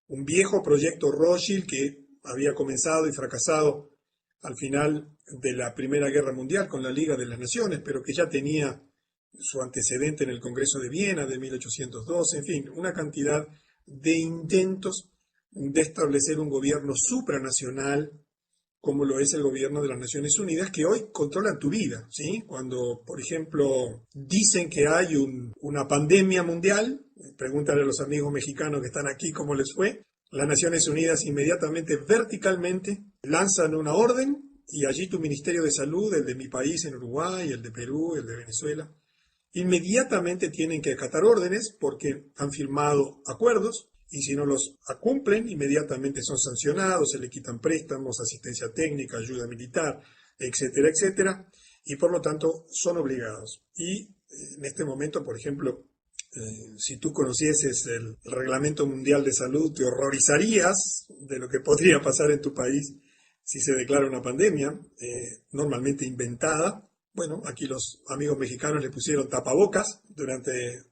Un viejo proyecto Rothschild que había comenzado y fracasado al final de la Primera Guerra Mundial con la Liga de las Naciones, pero que ya tenía su antecedente en el Congreso de Viena de 1812, en fin, una cantidad de intentos de establecer un gobierno supranacional como lo es el gobierno de las Naciones Unidas, que hoy controlan tu vida, ¿sí? Cuando, por ejemplo, dicen que hay una pandemia mundial, pregúntale a los amigos mexicanos que están aquí cómo les fue, las Naciones Unidas inmediatamente, verticalmente, lanzan una orden y allí tu Ministerio de Salud, el de mi país en Uruguay, el de Perú, el de Venezuela, inmediatamente tienen que acatar órdenes porque han firmado acuerdos y si no los cumplen, inmediatamente son sancionados, se le quitan préstamos, asistencia técnica, ayuda militar, etcétera, etcétera, y por lo tanto son obligados. Y en este momento, por ejemplo, si tú conocieses el Reglamento Mundial de Salud, te horrorizarías de lo que podría pasar en tu país si se declara una pandemia, normalmente inventada. Bueno, aquí los amigos mexicanos le pusieron tapabocas durante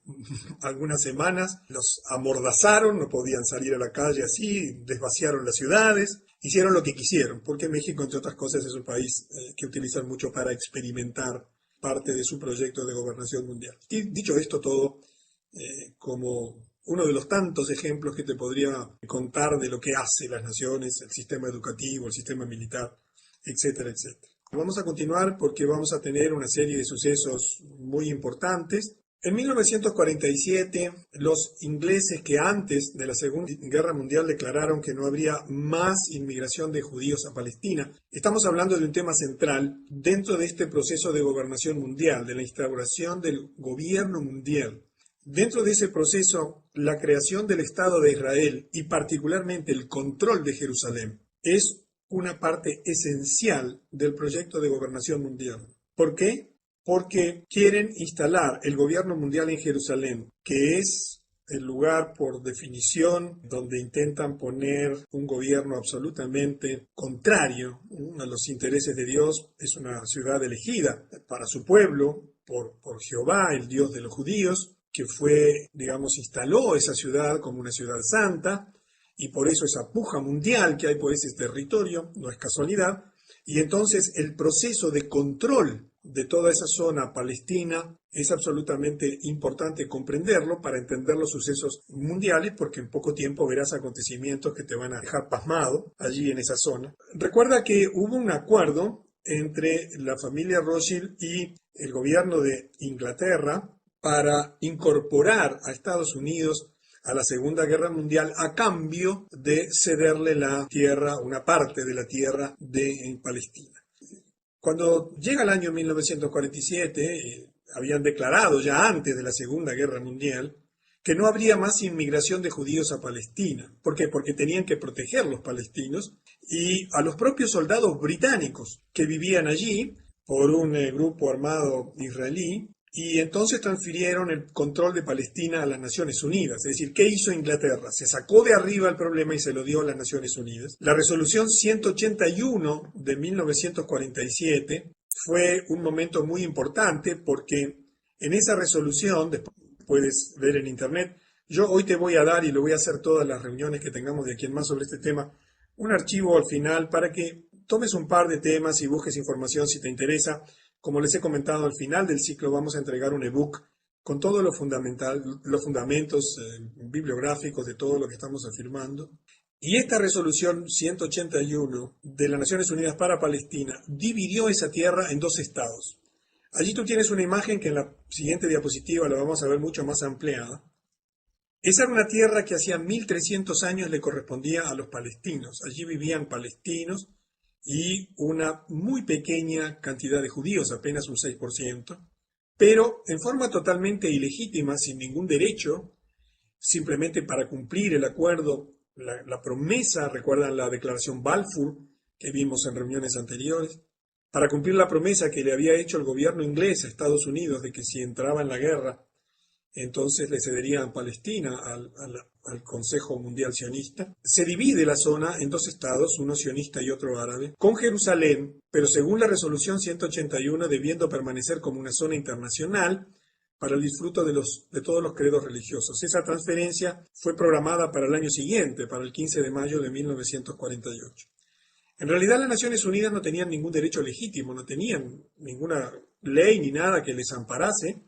algunas semanas, los amordazaron, no podían salir a la calle así, desvaciaron las ciudades, hicieron lo que quisieron, porque México, entre otras cosas, es un país que utilizan mucho para experimentar parte de su proyecto de gobernación mundial. Y dicho esto todo, como uno de los tantos ejemplos que te podría contar de lo que hace las naciones, el sistema educativo, el sistema militar, etcétera, etcétera. Vamos a continuar porque vamos a tener una serie de sucesos muy importantes. En 1947, los ingleses que antes de la Segunda Guerra Mundial declararon que no habría más inmigración de judíos a Palestina. Estamos hablando de un tema central dentro de este proceso de gobernación mundial, de la instauración del gobierno mundial. Dentro de ese proceso, la creación del Estado de Israel y particularmente el control de Jerusalén es una parte esencial del proyecto de gobernación mundial. ¿Por qué? Porque quieren instalar el gobierno mundial en Jerusalén, que es el lugar por definición donde intentan poner un gobierno absolutamente contrario a los intereses de Dios. Es una ciudad elegida para su pueblo por Jehová, el Dios de los judíos, que fue, digamos, instaló esa ciudad como una ciudad santa, y por eso esa puja mundial que hay por ese territorio, no es casualidad, y entonces el proceso de control de toda esa zona palestina es absolutamente importante comprenderlo para entender los sucesos mundiales, porque en poco tiempo verás acontecimientos que te van a dejar pasmado allí en esa zona. Recuerda que hubo un acuerdo entre la familia Rothschild y el gobierno de Inglaterra para incorporar a Estados Unidos a la Segunda Guerra Mundial a cambio de cederle la tierra, una parte de la tierra de Palestina. Cuando llega el año 1947, habían declarado ya antes de la Segunda Guerra Mundial que no habría más inmigración de judíos a Palestina. ¿Por qué? Porque tenían que proteger a los palestinos y a los propios soldados británicos que vivían allí por un grupo armado israelí. Y entonces transfirieron el control de Palestina a las Naciones Unidas. Es decir, ¿qué hizo Inglaterra? Se sacó de arriba el problema y se lo dio a las Naciones Unidas. La resolución 181 de 1947 fue un momento muy importante porque en esa resolución, después puedes ver en internet, yo hoy te voy a dar, y lo voy a hacer todas las reuniones que tengamos de aquí en más sobre este tema, un archivo al final para que tomes un par de temas y busques información si te interesa. Como les he comentado, al final del ciclo vamos a entregar un ebook con todo lo fundamental, los fundamentos bibliográficos de todo lo que estamos afirmando. Y esta resolución 181 de las Naciones Unidas para Palestina dividió esa tierra en dos estados. Allí tú tienes una imagen que en la siguiente diapositiva la vamos a ver mucho más ampliada. Esa era una tierra que hacía 1300 años le correspondía a los palestinos. Allí vivían palestinos y una muy pequeña cantidad de judíos, apenas un 6%, pero en forma totalmente ilegítima, sin ningún derecho, simplemente para cumplir el acuerdo, la promesa, recuerdan la declaración Balfour que vimos en reuniones anteriores, para cumplir la promesa que le había hecho el gobierno inglés a Estados Unidos de que si entraba en la guerra, entonces le cederían Palestina al Consejo Mundial Sionista. Se divide la zona en dos estados, uno sionista y otro árabe, con Jerusalén, pero según la resolución 181 debiendo permanecer como una zona internacional para el disfruto de todos los credos religiosos. Esa transferencia fue programada para el año siguiente, para el 15 de mayo de 1948. En realidad las Naciones Unidas no tenían ningún derecho legítimo, no tenían ninguna ley ni nada que les amparase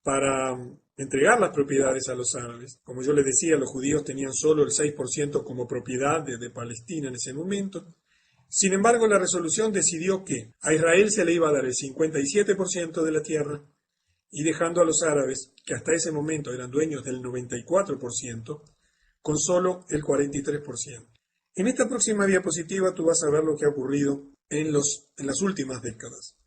para entregar las propiedades a los árabes. Como yo les decía, los judíos tenían solo el 6% como propiedad de Palestina en ese momento. Sin embargo, la resolución decidió que a Israel se le iba a dar el 57% de la tierra y dejando a los árabes, que hasta ese momento eran dueños del 94%, con solo el 43%. En esta próxima diapositiva tú vas a ver lo que ha ocurrido en las últimas décadas.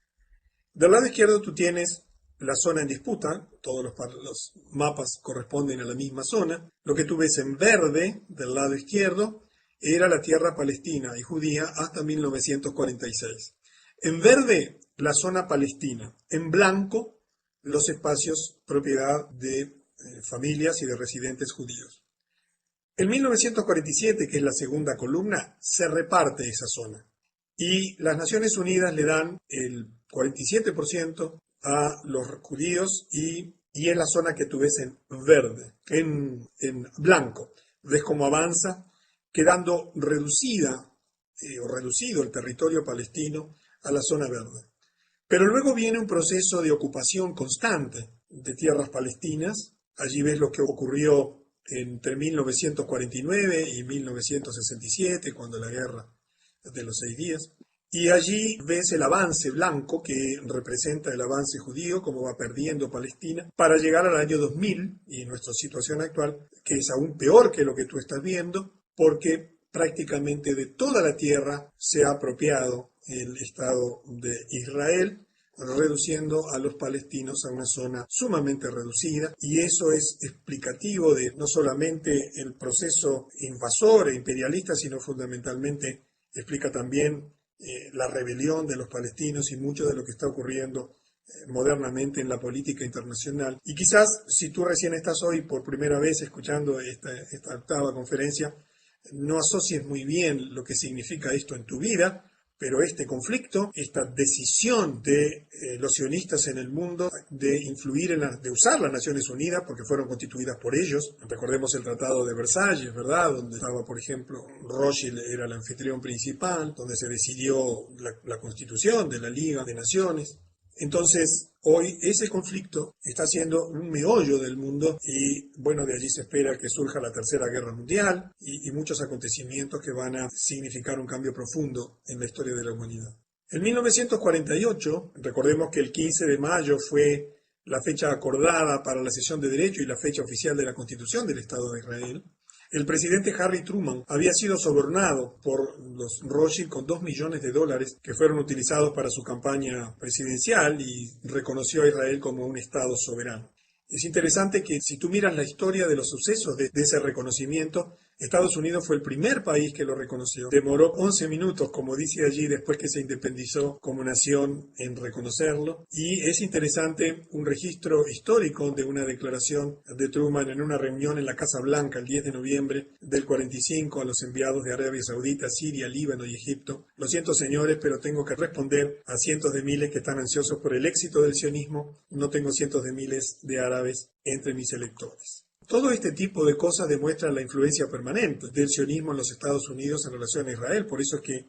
Del lado izquierdo tú tienes la zona en disputa, todos los mapas corresponden a la misma zona. Lo que tú ves en verde del lado izquierdo era la tierra palestina y judía hasta 1946. En verde, la zona palestina. En blanco, los espacios propiedad de familias y de residentes judíos. En 1947, que es la segunda columna, se reparte esa zona y las Naciones Unidas le dan el 47% a los judíos y es la zona que tú ves en verde, en blanco. Ves cómo avanza, quedando reducido el territorio palestino a la zona verde. Pero luego viene un proceso de ocupación constante de tierras palestinas. Allí ves lo que ocurrió entre 1949 y 1967, cuando la guerra de los 6 días. Y allí ves el avance blanco que representa el avance judío, como va perdiendo Palestina, para llegar al año 2000 y nuestra situación actual, que es aún peor que lo que tú estás viendo, porque prácticamente de toda la tierra se ha apropiado el Estado de Israel, reduciendo a los palestinos a una zona sumamente reducida, y eso es explicativo de no solamente el proceso invasor e imperialista, sino fundamentalmente explica también la rebelión de los palestinos y mucho de lo que está ocurriendo modernamente en la política internacional. Y quizás si tú recién estás hoy por primera vez escuchando esta octava conferencia, no asocies muy bien lo que significa esto en tu vida, pero este conflicto, esta decisión de los sionistas en el mundo de influir de usar las Naciones Unidas, porque fueron constituidas por ellos. Recordemos el Tratado de Versalles, ¿verdad? Donde estaba, por ejemplo, Rothschild era el anfitrión principal, donde se decidió la constitución de la Liga de Naciones. Entonces, hoy ese conflicto está siendo un meollo del mundo y, bueno, de allí se espera que surja la Tercera Guerra Mundial y muchos acontecimientos que van a significar un cambio profundo en la historia de la humanidad. En 1948, recordemos que el 15 de mayo fue la fecha acordada para la sesión de derecho y la fecha oficial de la Constitución del Estado de Israel. El presidente Harry Truman había sido sobornado por los Rothschild con $2 millones que fueron utilizados para su campaña presidencial y reconoció a Israel como un Estado soberano. Es interesante que si tú miras la historia de los sucesos de ese reconocimiento, Estados Unidos fue el primer país que lo reconoció. Demoró 11 minutos, como dice allí, después que se independizó como nación en reconocerlo. Y es interesante un registro histórico de una declaración de Truman en una reunión en la Casa Blanca el 10 de noviembre del 45 a los enviados de Arabia Saudita, Siria, Líbano y Egipto. Lo siento, señores, pero tengo que responder a cientos de miles que están ansiosos por el éxito del sionismo. No tengo cientos de miles de árabes entre mis electores. Todo este tipo de cosas demuestra la influencia permanente del sionismo en los Estados Unidos en relación a Israel. Por eso es que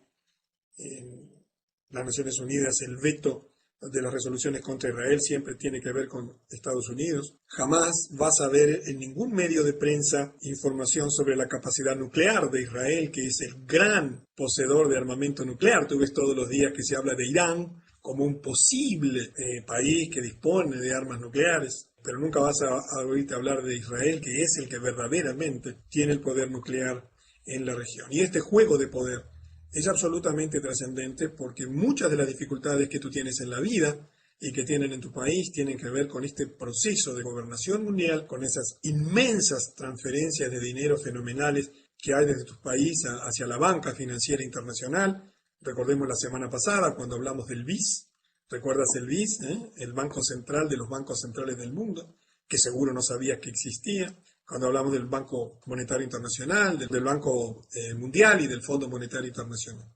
en las Naciones Unidas el veto de las resoluciones contra Israel siempre tiene que ver con Estados Unidos. Jamás vas a ver en ningún medio de prensa información sobre la capacidad nuclear de Israel, que es el gran poseedor de armamento nuclear. Tú ves todos los días que se habla de Irán como un posible país que dispone de armas nucleares. Pero nunca vas a oírte hablar de Israel, que es el que verdaderamente tiene el poder nuclear en la región. Y este juego de poder es absolutamente trascendente porque muchas de las dificultades que tú tienes en la vida y que tienen en tu país tienen que ver con este proceso de gobernación mundial, con esas inmensas transferencias de dinero fenomenales que hay desde tu país hacia la banca financiera internacional. Recordemos la semana pasada cuando hablamos del BIS. ¿Recuerdas el BIS, el Banco Central de los bancos centrales del mundo, que seguro no sabías que existía? Cuando hablamos del Banco Monetario Internacional, del Banco Mundial y del Fondo Monetario Internacional.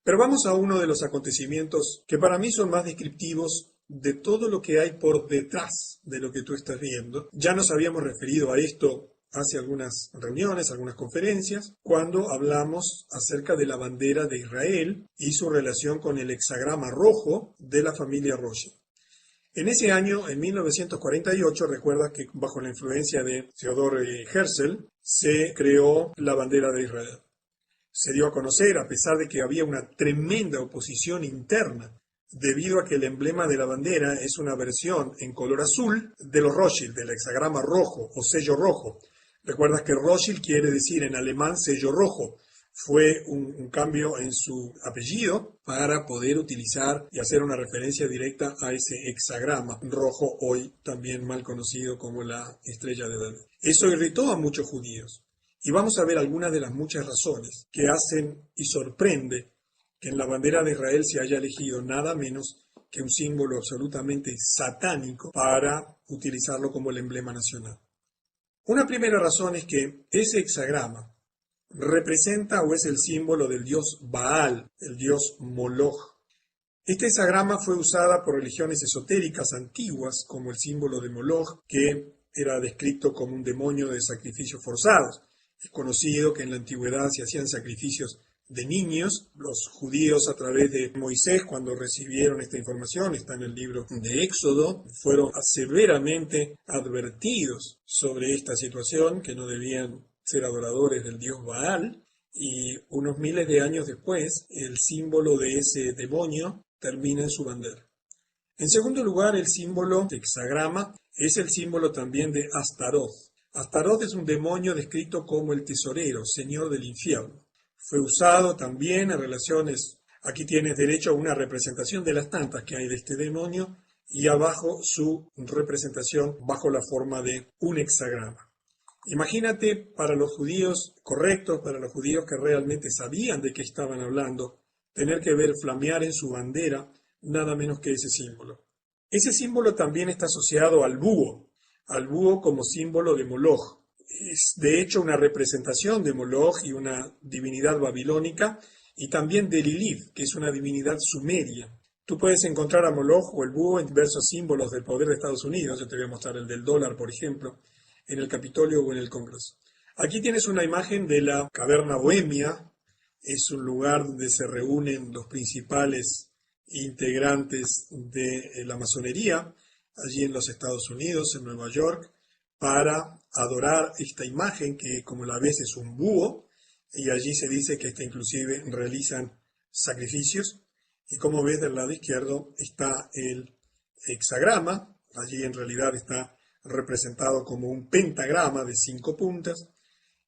Pero vamos a uno de los acontecimientos que para mí son más descriptivos de todo lo que hay por detrás de lo que tú estás viendo. Ya nos habíamos referido a esto hace algunas reuniones, algunas conferencias, cuando hablamos acerca de la bandera de Israel y su relación con el hexagrama rojo de la familia Rothschild. En ese año, en 1948, recuerda que bajo la influencia de Theodor Herzl, se creó la bandera de Israel. Se dio a conocer, a pesar de que había una tremenda oposición interna, debido a que el emblema de la bandera es una versión en color azul de los Rothschild, del hexagrama rojo o sello rojo. Recuerdas que Rothschild quiere decir en alemán sello rojo. Fue un cambio en su apellido para poder utilizar y hacer una referencia directa a ese hexagrama rojo, hoy también mal conocido como la estrella de David. Eso irritó a muchos judíos. Y vamos a ver algunas de las muchas razones que hacen y sorprende que en la bandera de Israel se haya elegido nada menos que un símbolo absolutamente satánico para utilizarlo como el emblema nacional. Una primera razón es que ese hexagrama representa o es el símbolo del dios Baal, el dios Moloch. Este hexagrama fue usada por religiones esotéricas antiguas como el símbolo de Moloch, que era descrito como un demonio de sacrificios forzados. Es conocido que en la antigüedad se hacían sacrificios de niños. Los judíos, a través de Moisés, cuando recibieron esta información, está en el libro de Éxodo, fueron severamente advertidos sobre esta situación, que no debían ser adoradores del dios Baal, y unos miles de años después, el símbolo de ese demonio termina en su bandera. En segundo lugar, el símbolo de hexagrama es el símbolo también de Astaroth. Astaroth es un demonio descrito como el tesorero, señor del infierno. Fue usado también en relaciones, aquí tienes derecho a una representación de las tantas que hay de este demonio, y abajo su representación bajo la forma de un hexagrama. Imagínate, para los judíos correctos, para los judíos que realmente sabían de qué estaban hablando, tener que ver flamear en su bandera nada menos que ese símbolo. Ese símbolo también está asociado al búho como símbolo de Moloch. Es de hecho una representación de Moloch y una divinidad babilónica, y también de Lilith, que es una divinidad sumeria. Tú puedes encontrar a Moloch o el búho en diversos símbolos del poder de Estados Unidos. Yo te voy a mostrar el del dólar, por ejemplo, en el Capitolio o en el Congreso. Aquí tienes una imagen de la caverna bohemia. Es un lugar donde se reúnen los principales integrantes de la masonería, allí en los Estados Unidos, en Nueva York, para adorar esta imagen que, como la ves, es un búho, y allí se dice que inclusive realizan sacrificios. Y como ves, del lado izquierdo está el hexagrama. Allí en realidad está representado como un pentagrama de 5 puntas,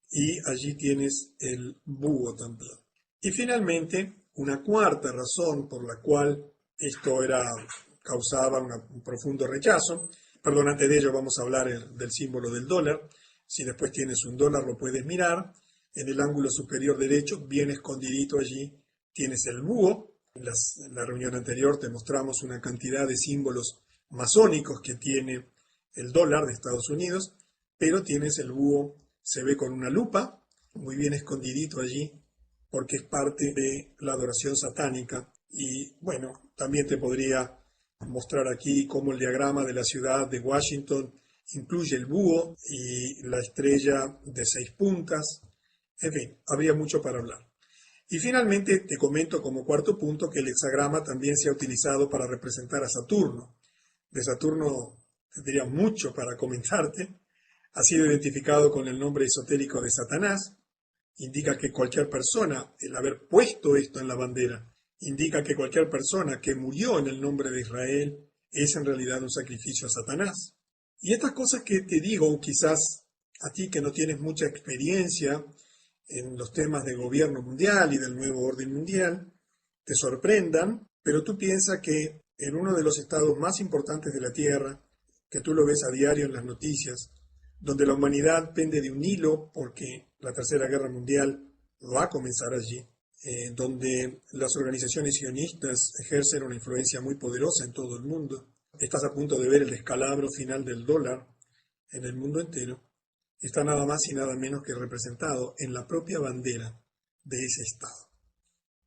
y allí tienes el búho también. Y finalmente, una cuarta razón por la cual esto causaba un profundo rechazo. Perdón, antes de ello vamos a hablar del símbolo del dólar. Si después tienes un dólar lo puedes mirar. En el ángulo superior derecho, bien escondidito allí, tienes el búho. En la reunión anterior te mostramos una cantidad de símbolos masónicos que tiene el dólar de Estados Unidos, pero tienes el búho, se ve con una lupa, muy bien escondidito allí, porque es parte de la adoración satánica. Y bueno, también te podría mostrar aquí cómo el diagrama de la ciudad de Washington incluye el búho y la estrella de 6 puntas. En fin, habría mucho para hablar. Y finalmente te comento como cuarto punto que el hexagrama también se ha utilizado para representar a Saturno. De Saturno tendría mucho para comentarte. Ha sido identificado con el nombre esotérico de Satanás. Indica que cualquier persona, el haber puesto esto en la bandera, indica que cualquier persona que murió en el nombre de Israel es en realidad un sacrificio a Satanás. Y estas cosas que te digo, quizás a ti que no tienes mucha experiencia en los temas de gobierno mundial y del nuevo orden mundial, te sorprendan, pero tú piensas que en uno de los estados más importantes de la Tierra, que tú lo ves a diario en las noticias, donde la humanidad pende de un hilo porque la Tercera Guerra Mundial va a comenzar allí, donde las organizaciones sionistas ejercen una influencia muy poderosa en todo el mundo. Estás a punto de ver el descalabro final del dólar en el mundo entero. Está nada más y nada menos que representado en la propia bandera de ese estado.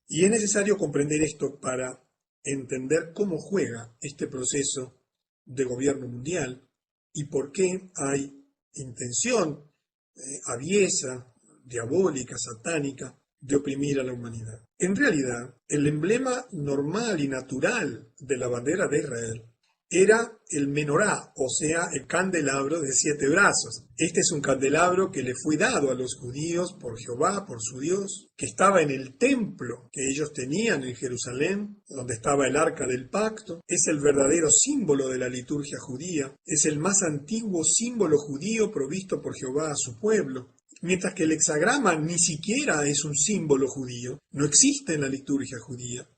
Y es necesario comprender esto para entender cómo juega este proceso de gobierno mundial y por qué hay intención aviesa, diabólica, satánica, de oprimir a la humanidad. En realidad, el emblema normal y natural de la bandera de Israel era el menorá, o sea, el candelabro de 7 brazos. Este es un candelabro que le fue dado a los judíos por Jehová, por su Dios, que estaba en el templo que ellos tenían en Jerusalén, donde estaba el arca del pacto. Es el verdadero símbolo de la liturgia judía. Es el más antiguo símbolo judío provisto por Jehová a su pueblo. Mientras que el hexagrama ni siquiera es un símbolo judío, no existe en la liturgia judía.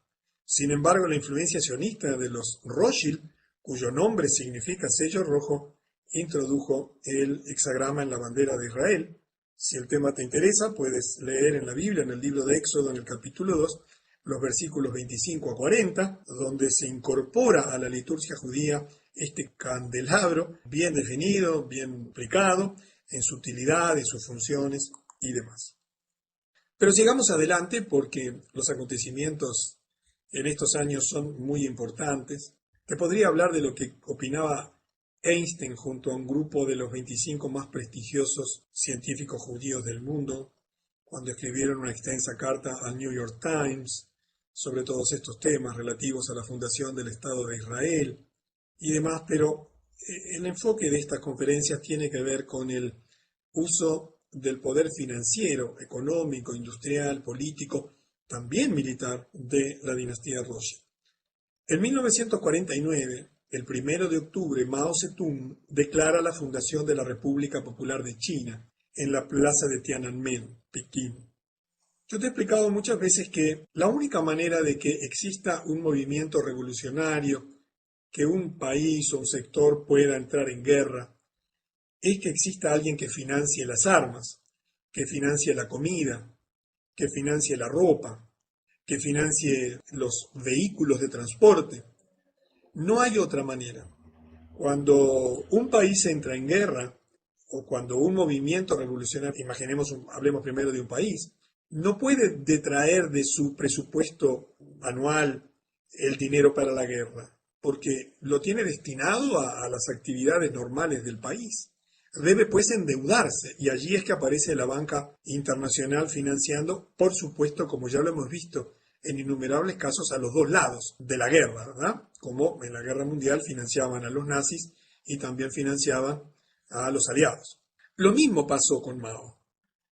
Sin embargo, la influencia sionista de los Rothschild, cuyo nombre significa sello rojo, introdujo el hexagrama en la bandera de Israel. Si el tema te interesa, puedes leer en la Biblia, en el libro de Éxodo, en el capítulo 2, los versículos 25 a 40, donde se incorpora a la liturgia judía este candelabro bien definido, bien explicado, en su utilidad, en sus funciones y demás. Pero sigamos adelante porque los acontecimientos en estos años son muy importantes. Te podría hablar de lo que opinaba Einstein junto a un grupo de los 25 más prestigiosos científicos judíos del mundo, cuando escribieron una extensa carta al New York Times sobre todos estos temas relativos a la fundación del Estado de Israel y demás, pero el enfoque de estas conferencias tiene que ver con el uso del poder financiero, económico, industrial, político, también militar, de la dinastía Rothschild. En 1949, el 1 de octubre, Mao Zedong declara la fundación de la República Popular de China en la plaza de Tiananmen, Pekín. Yo te he explicado muchas veces que la única manera de que exista un movimiento revolucionario, que un país o un sector pueda entrar en guerra, es que exista alguien que financie las armas, que financie la comida, que financie la ropa, que financie los vehículos de transporte. No hay otra manera. Cuando un país entra en guerra, o cuando un movimiento revolucionario, hablemos primero de un país, no puede detraer de su presupuesto anual el dinero para la guerra, porque lo tiene destinado a las actividades normales del país. Debe pues endeudarse, y allí es que aparece la banca internacional financiando, por supuesto, como ya lo hemos visto en innumerables casos, a los dos lados de la guerra, ¿verdad? Como en la guerra mundial financiaban a los nazis y también financiaban a los aliados. Lo mismo pasó con Mao.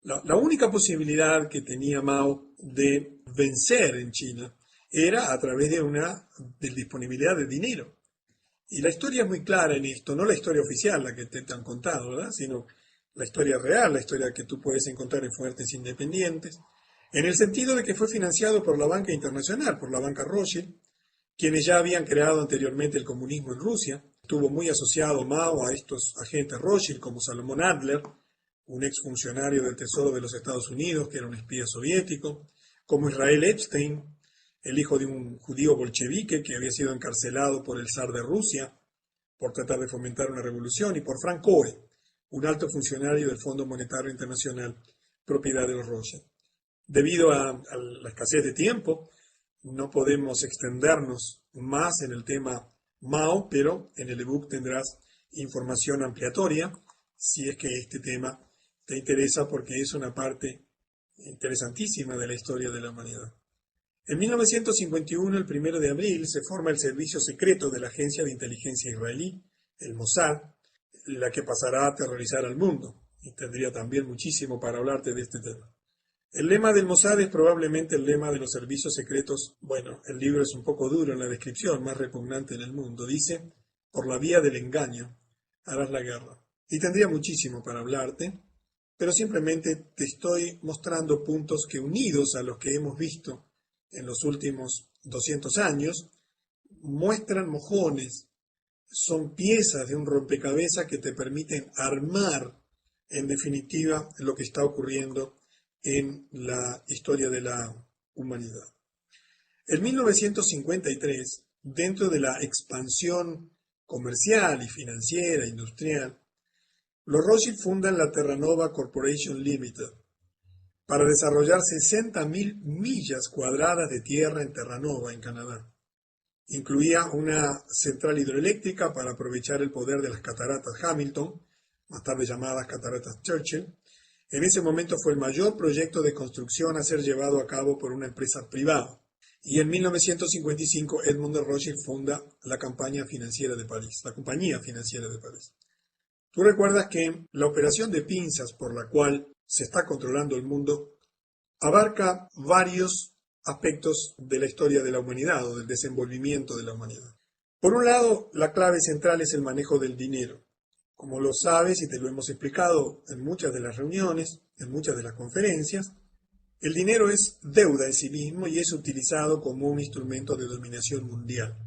La única posibilidad que tenía Mao de vencer en China era a través de disponibilidad de dinero. Y la historia es muy clara en esto, no la historia oficial, la que te han contado, ¿verdad? Sino la historia real, la historia que tú puedes encontrar en fuentes independientes, en el sentido de que fue financiado por la banca internacional, por la banca Rothschild, quienes ya habían creado anteriormente el comunismo en Rusia. Estuvo muy asociado Mao a estos agentes Rothschild como Salomón Adler, un exfuncionario del Tesoro de los Estados Unidos, que era un espía soviético, como Israel Epstein, el hijo de un judío bolchevique que había sido encarcelado por el zar de Rusia por tratar de fomentar una revolución, y por Frank Cohen, un alto funcionario del Fondo Monetario Internacional, propiedad de los Rothschild. Debido a la escasez de tiempo, no podemos extendernos más en el tema Mao, pero en el ebook tendrás información ampliatoria si es que este tema te interesa, porque es una parte interesantísima de la historia de la humanidad. En 1951, el 1 de abril, se forma el servicio secreto de la agencia de inteligencia israelí, el Mossad, la que pasará a aterrorizar al mundo, y tendría también muchísimo para hablarte de este tema. El lema del Mossad es probablemente el lema de los servicios secretos. Bueno, el libro es un poco duro en la descripción, más repugnante en el mundo. Dice, por la vía del engaño harás la guerra. Y tendría muchísimo para hablarte, pero simplemente te estoy mostrando puntos que, unidos a los que hemos visto en los últimos 200 años, muestran mojones, son piezas de un rompecabezas que te permiten armar, en definitiva, lo que está ocurriendo en la historia de la humanidad. En 1953, dentro de la expansión comercial y financiera, industrial, los Rothschild fundan la Terranova Corporation Limited para desarrollar 60.000 millas cuadradas de tierra en Terranova, en Canadá. Incluía una central hidroeléctrica para aprovechar el poder de las cataratas Hamilton, más tarde llamadas cataratas Churchill. En ese momento fue el mayor proyecto de construcción a ser llevado a cabo por una empresa privada. Y en 1955 Edmond de Rothschild funda la Compañía Financiera de París. Tú recuerdas que la operación de pinzas por la cual se está controlando el mundo abarca varios aspectos de la historia de la humanidad o del desenvolvimiento de la humanidad. Por un lado, la clave central es el manejo del dinero, Como lo sabes y te lo hemos explicado en muchas de las reuniones, en muchas de las conferencias, el dinero es deuda en sí mismo y es utilizado como un instrumento de dominación mundial.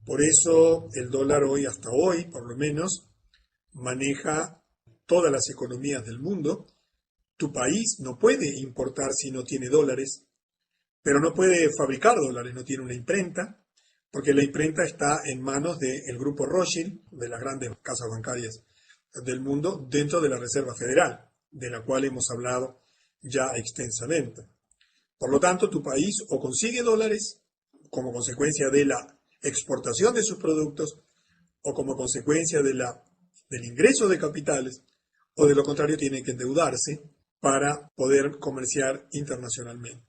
Por eso el dólar hoy, hasta hoy por lo menos, maneja todas las economías del mundo. Tu país no puede importar si no tiene dólares, pero no puede fabricar dólares, no tiene una imprenta, porque la imprenta está en manos del grupo Rothschild, de las grandes casas bancarias del mundo, dentro de la Reserva Federal, de la cual hemos hablado ya extensamente. Por lo tanto, tu país o consigue dólares como consecuencia de la exportación de sus productos o como consecuencia del ingreso de capitales, o de lo contrario tiene que endeudarse para poder comerciar internacionalmente.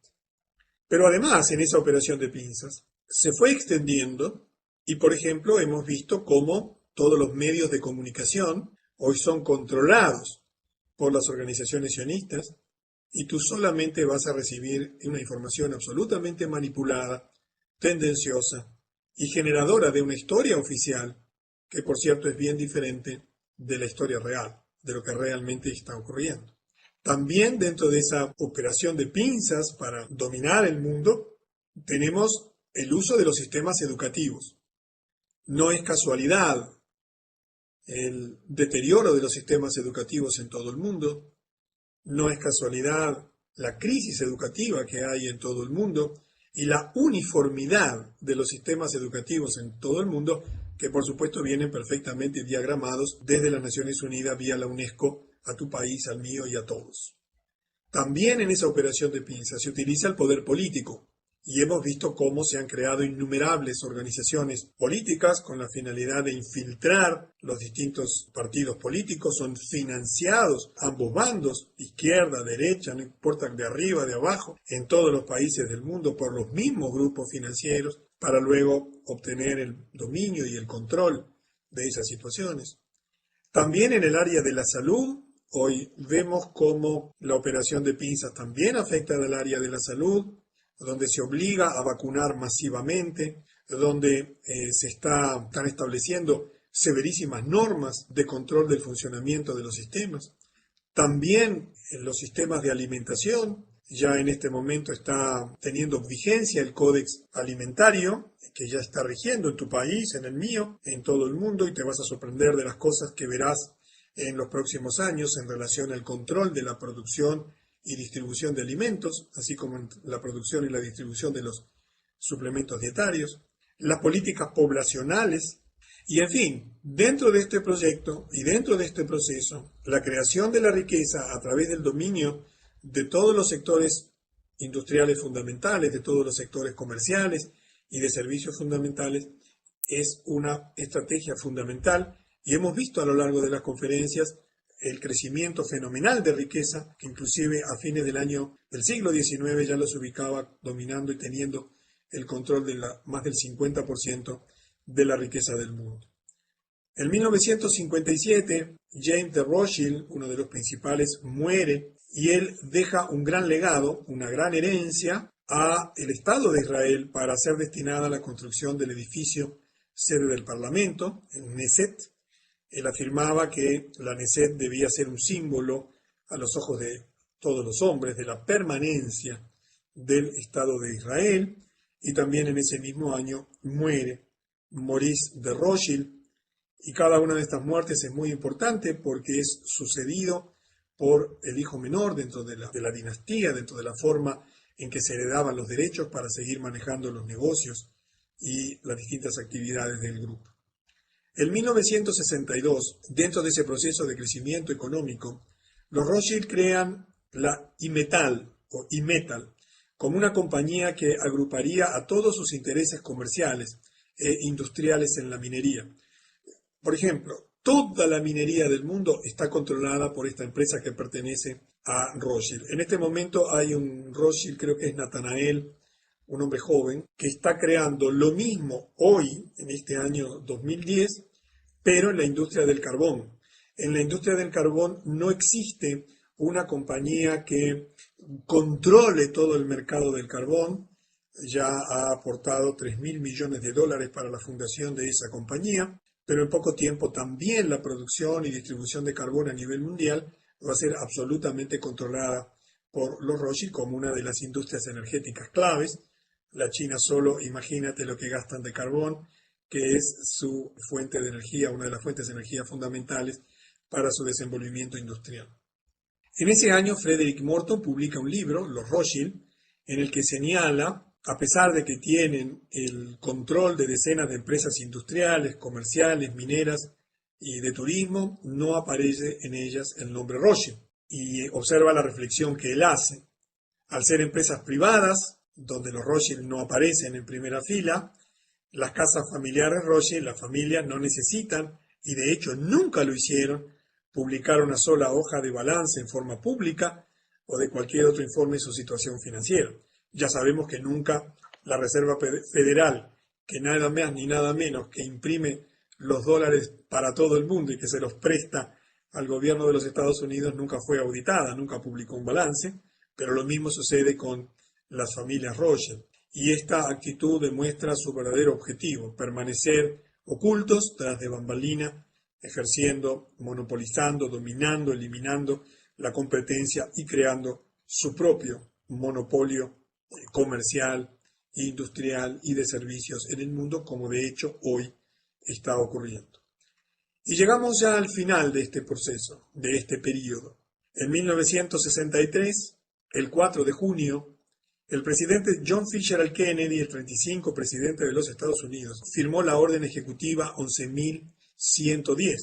Pero además, en esa operación de pinzas, se fue extendiendo y, por ejemplo, hemos visto cómo todos los medios de comunicación hoy son controlados por las organizaciones sionistas y tú solamente vas a recibir una información absolutamente manipulada, tendenciosa y generadora de una historia oficial que, por cierto, es bien diferente de la historia real, de lo que realmente está ocurriendo. También dentro de esa operación de pinzas para dominar el mundo, tenemos el uso de los sistemas educativos. No es casualidad el deterioro de los sistemas educativos en todo el mundo, no es casualidad la crisis educativa que hay en todo el mundo y la uniformidad de los sistemas educativos en todo el mundo, que por supuesto vienen perfectamente diagramados desde las Naciones Unidas vía la UNESCO a tu país, al mío y a todos. También en esa operación de pinzas se utiliza el poder político y hemos visto cómo se han creado innumerables organizaciones políticas con la finalidad de infiltrar los distintos partidos políticos, son financiados ambos bandos, izquierda, derecha, no importa de arriba, de abajo, en todos los países del mundo por los mismos grupos financieros para luego obtener el dominio y el control de esas situaciones. También en el área de la salud, hoy vemos cómo la operación de pinzas también afecta al área de la salud, donde se obliga a vacunar masivamente, donde están estableciendo severísimas normas de control del funcionamiento de los sistemas. También en los sistemas de alimentación, ya en este momento está teniendo vigencia el Códex Alimentario, que ya está rigiendo en tu país, en el mío, en todo el mundo, y te vas a sorprender de las cosas que verás en los próximos años en relación al control de la producción y distribución de alimentos, así como en la producción y la distribución de los suplementos dietarios, las políticas poblacionales, y en fin, dentro de este proyecto y dentro de este proceso, la creación de la riqueza a través del dominio de todos los sectores industriales fundamentales, de todos los sectores comerciales y de servicios fundamentales, es una estrategia fundamental y hemos visto a lo largo de las conferencias el crecimiento fenomenal de riqueza, que inclusive a fines del siglo XIX ya los ubicaba dominando y teniendo el control de más del 50% de la riqueza del mundo. En 1957, James de Rothschild, uno de los principales, muere y él deja un gran legado, una gran herencia a el Estado de Israel para ser destinada a la construcción del edificio sede del Parlamento, el Knesset. Él afirmaba que la Knesset debía ser un símbolo a los ojos de todos los hombres de la permanencia del Estado de Israel, y también en ese mismo año muere Maurice de Rothschild, y cada una de estas muertes es muy importante porque es sucedido por el hijo menor dentro de la dinastía, dentro de la forma en que se heredaban los derechos para seguir manejando los negocios y las distintas actividades del grupo. En 1962, dentro de ese proceso de crecimiento económico, los Rothschild crean la Imetal o Imetal como una compañía que agruparía a todos sus intereses comerciales e industriales en la minería. Por ejemplo, toda la minería del mundo está controlada por esta empresa que pertenece a Rothschild. En este momento hay un Rothschild, creo que es Nathanael, un hombre joven, que está creando lo mismo hoy, en este año 2010, pero en la industria del carbón. En la industria del carbón no existe una compañía que controle todo el mercado del carbón. Ya ha aportado $3.000 millones para la fundación de esa compañía, pero en poco tiempo también la producción y distribución de carbón a nivel mundial va a ser absolutamente controlada por los Rothschild como una de las industrias energéticas claves. La China solo, imagínate lo que gastan de carbón, que es su fuente de energía, una de las fuentes de energía fundamentales para su desenvolvimiento industrial. En ese año, Frederick Morton publica un libro, Los Rothschild, en el que señala, a pesar de que tienen el control de decenas de empresas industriales, comerciales, mineras y de turismo, no aparece en ellas el nombre Rothschild. Y observa la reflexión que él hace. Al ser empresas privadas, donde los Rothschild no aparecen en primera fila, las casas familiares Rothschild, las familias no necesitan, y de hecho nunca lo hicieron, publicar una sola hoja de balance en forma pública o de cualquier otro informe de su situación financiera. Ya sabemos que nunca la Reserva Federal, que nada más ni nada menos que imprime los dólares para todo el mundo y que se los presta al gobierno de los Estados Unidos, nunca fue auditada, nunca publicó un balance, pero lo mismo sucede con las familias Rothschild. Y esta actitud demuestra su verdadero objetivo, permanecer ocultos tras de bambalina, ejerciendo, monopolizando, dominando, eliminando la competencia y creando su propio monopolio comercial, industrial y de servicios en el mundo, como de hecho hoy está ocurriendo. Y llegamos ya al final de este proceso, de este periodo. En 1963, el 4 de junio, el presidente John Fitzgerald Kennedy, el 35 presidente de los Estados Unidos, firmó la orden ejecutiva 11.110,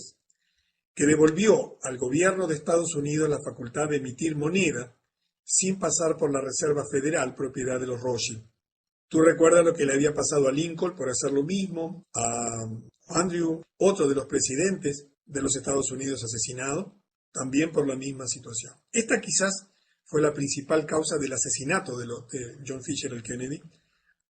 que devolvió al gobierno de Estados Unidos la facultad de emitir moneda sin pasar por la Reserva Federal, propiedad de los Rothschild. Tú recuerdas lo que le había pasado a Lincoln por hacer lo mismo, a Andrew, otro de los presidentes de los Estados Unidos asesinado, también por la misma situación. Esta quizás fue la principal causa del asesinato de John Fitzgerald Kennedy,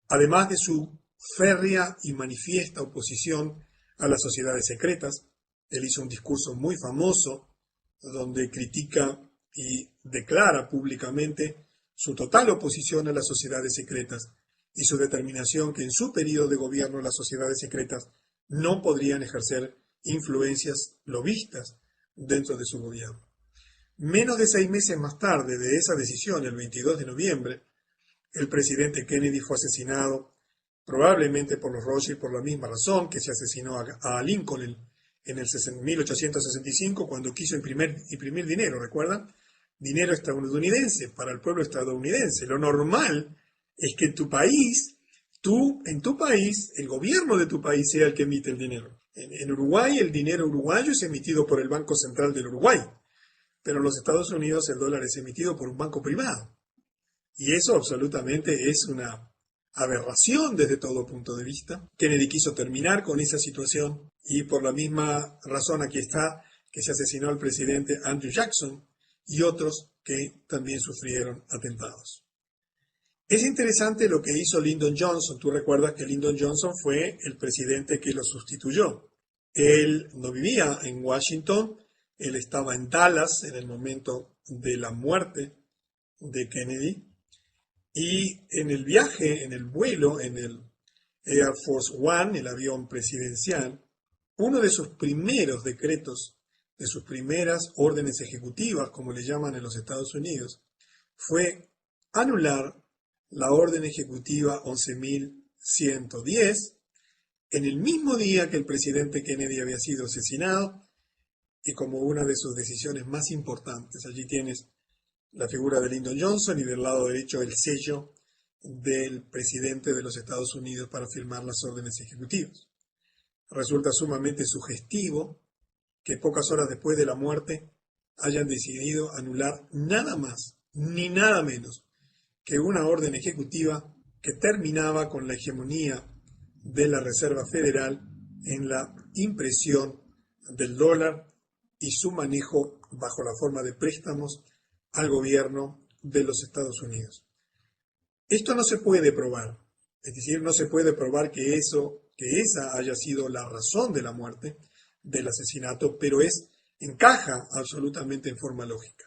además de su férrea y manifiesta oposición a las sociedades secretas. Él hizo un discurso muy famoso donde critica y declara públicamente su total oposición a las sociedades secretas y su determinación que en su periodo de gobierno las sociedades secretas no podrían ejercer influencias lobistas dentro de su gobierno. Menos de 6 meses más tarde de esa decisión, el 22 de noviembre, el presidente Kennedy fue asesinado, probablemente por los Rothschild por la misma razón que se asesinó a Lincoln en el 1865 cuando quiso imprimir dinero, ¿recuerdan? Dinero estadounidense para el pueblo estadounidense. Lo normal es que en tu país, el gobierno de tu país sea el que emite el dinero. En Uruguay, el dinero uruguayo es emitido por el Banco Central del Uruguay, pero en los Estados Unidos el dólar es emitido por un banco privado. Y eso absolutamente es una aberración desde todo punto de vista. Kennedy quiso terminar con esa situación y por la misma razón aquí está que se asesinó al presidente Andrew Jackson y otros que también sufrieron atentados. Es interesante lo que hizo Lyndon Johnson. Tú recuerdas que Lyndon Johnson fue el presidente que lo sustituyó. Él no vivía en Washington, él estaba en Dallas en el momento de la muerte de Kennedy. Y en el viaje, en el vuelo, en el Air Force One, el avión presidencial, uno de sus primeros decretos, de sus primeras órdenes ejecutivas, como le llaman en los Estados Unidos, fue anular la orden ejecutiva 11.110 en el mismo día que el presidente Kennedy había sido asesinado y como una de sus decisiones más importantes. Allí tienes la figura de Lyndon Johnson y del lado derecho el sello del presidente de los Estados Unidos para firmar las órdenes ejecutivas. Resulta sumamente sugestivo que pocas horas después de la muerte hayan decidido anular nada más ni nada menos que una orden ejecutiva que terminaba con la hegemonía de la Reserva Federal en la impresión del dólar y su manejo bajo la forma de préstamos al gobierno de los Estados Unidos. Esto no se puede probar, es decir, no se puede probar que esa haya sido la razón de la muerte, del asesinato, pero encaja absolutamente en forma lógica.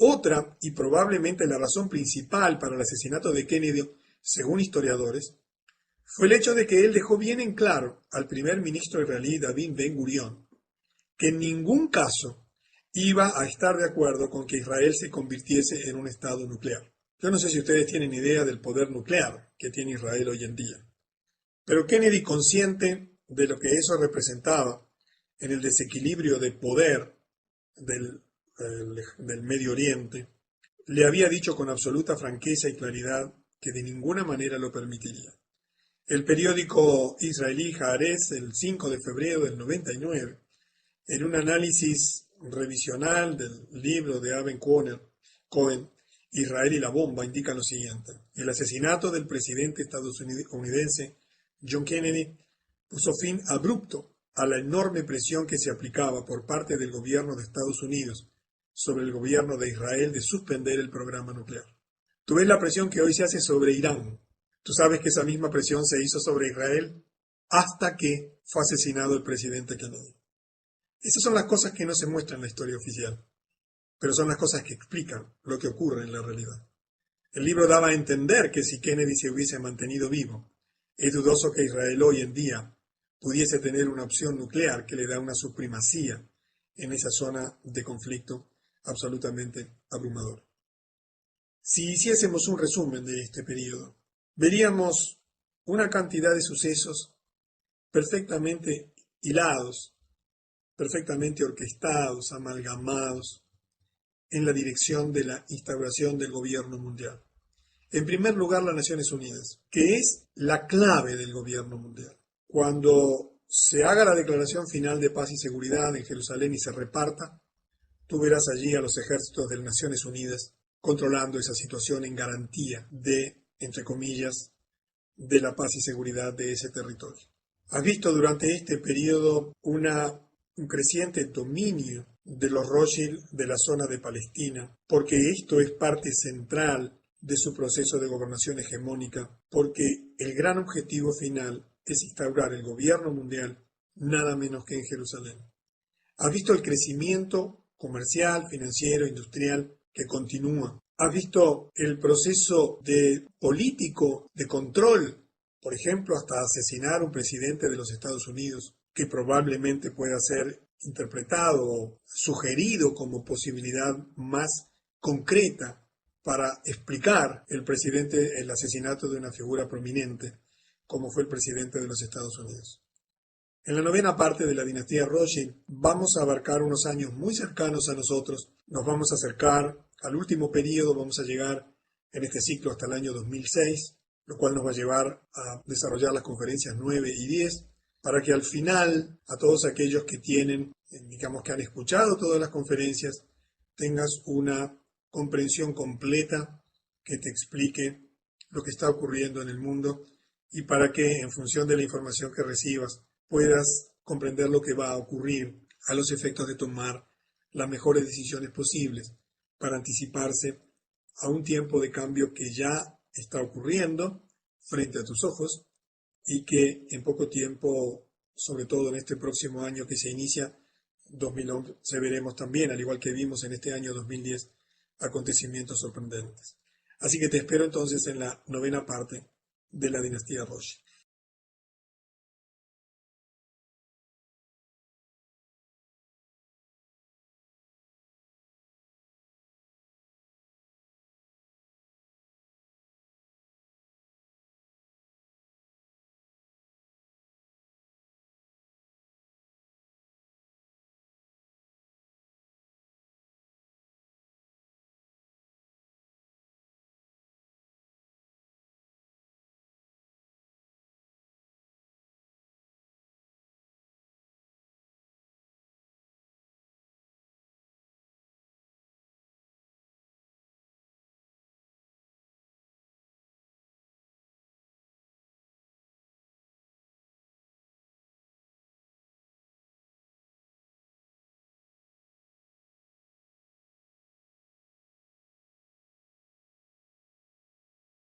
Otra, y probablemente la razón principal para el asesinato de Kennedy, según historiadores, fue el hecho de que él dejó bien en claro al primer ministro israelí David Ben Gurión que en ningún caso iba a estar de acuerdo con que Israel se convirtiese en un estado nuclear. Yo no sé si ustedes tienen idea del poder nuclear que tiene Israel hoy en día, pero Kennedy, consciente de lo que eso representaba en el desequilibrio de poder del Medio Oriente, le había dicho con absoluta franqueza y claridad que de ninguna manera lo permitiría. El periódico israelí Haaretz, el 5 de febrero del 99, en un análisis revisional del libro de Aben Cohen, Israel y la bomba, indica lo siguiente: el asesinato del presidente estadounidense John Kennedy puso fin abrupto a la enorme presión que se aplicaba por parte del gobierno de Estados Unidos sobre el gobierno de Israel de suspender el programa nuclear. Tú ves la presión que hoy se hace sobre Irán. Tú sabes que esa misma presión se hizo sobre Israel hasta que fue asesinado el presidente Kennedy. Esas son las cosas que no se muestran en la historia oficial, pero son las cosas que explican lo que ocurre en la realidad. El libro daba a entender que si Kennedy se hubiese mantenido vivo, es dudoso que Israel hoy en día pudiese tener una opción nuclear que le da una supremacía en esa zona de conflicto absolutamente abrumadora. Si hiciésemos un resumen de este periodo, veríamos una cantidad de sucesos perfectamente hilados, perfectamente orquestados, amalgamados, en la dirección de la instauración del gobierno mundial. En primer lugar, las Naciones Unidas, que es la clave del gobierno mundial. Cuando se haga la declaración final de paz y seguridad en Jerusalén y se reparta, tú verás allí a los ejércitos de las Naciones Unidas controlando esa situación en garantía de, entre comillas, de la paz y seguridad de ese territorio. Has visto durante este periodo un creciente dominio de los Rothschild de la zona de Palestina, porque esto es parte central de su proceso de gobernación hegemónica, porque el gran objetivo final es instaurar el gobierno mundial nada menos que en Jerusalén. Has visto el crecimiento comercial, financiero, industrial que continúa. Has visto el proceso político de control, por ejemplo, hasta asesinar a un presidente de los Estados Unidos, que probablemente pueda ser interpretado o sugerido como posibilidad más concreta para explicar el asesinato de una figura prominente, como fue el presidente de los Estados Unidos. En la novena parte de la dinastía Rothschild vamos a abarcar unos años muy cercanos a nosotros, nos vamos a acercar al último periodo, vamos a llegar en este ciclo hasta el año 2006, lo cual nos va a llevar a desarrollar las conferencias 9 y 10, para que al final, a todos aquellos que que han escuchado todas las conferencias, tengas una comprensión completa que te explique lo que está ocurriendo en el mundo y para que, en función de la información que recibas, puedas comprender lo que va a ocurrir a los efectos de tomar las mejores decisiones posibles para anticiparse a un tiempo de cambio que ya está ocurriendo frente a tus ojos y que en poco tiempo, sobre todo en este próximo año que se inicia, 2011, veremos también, al igual que vimos en este año 2010, acontecimientos sorprendentes. Así que te espero entonces en la novena parte de la dinastía Rothschild.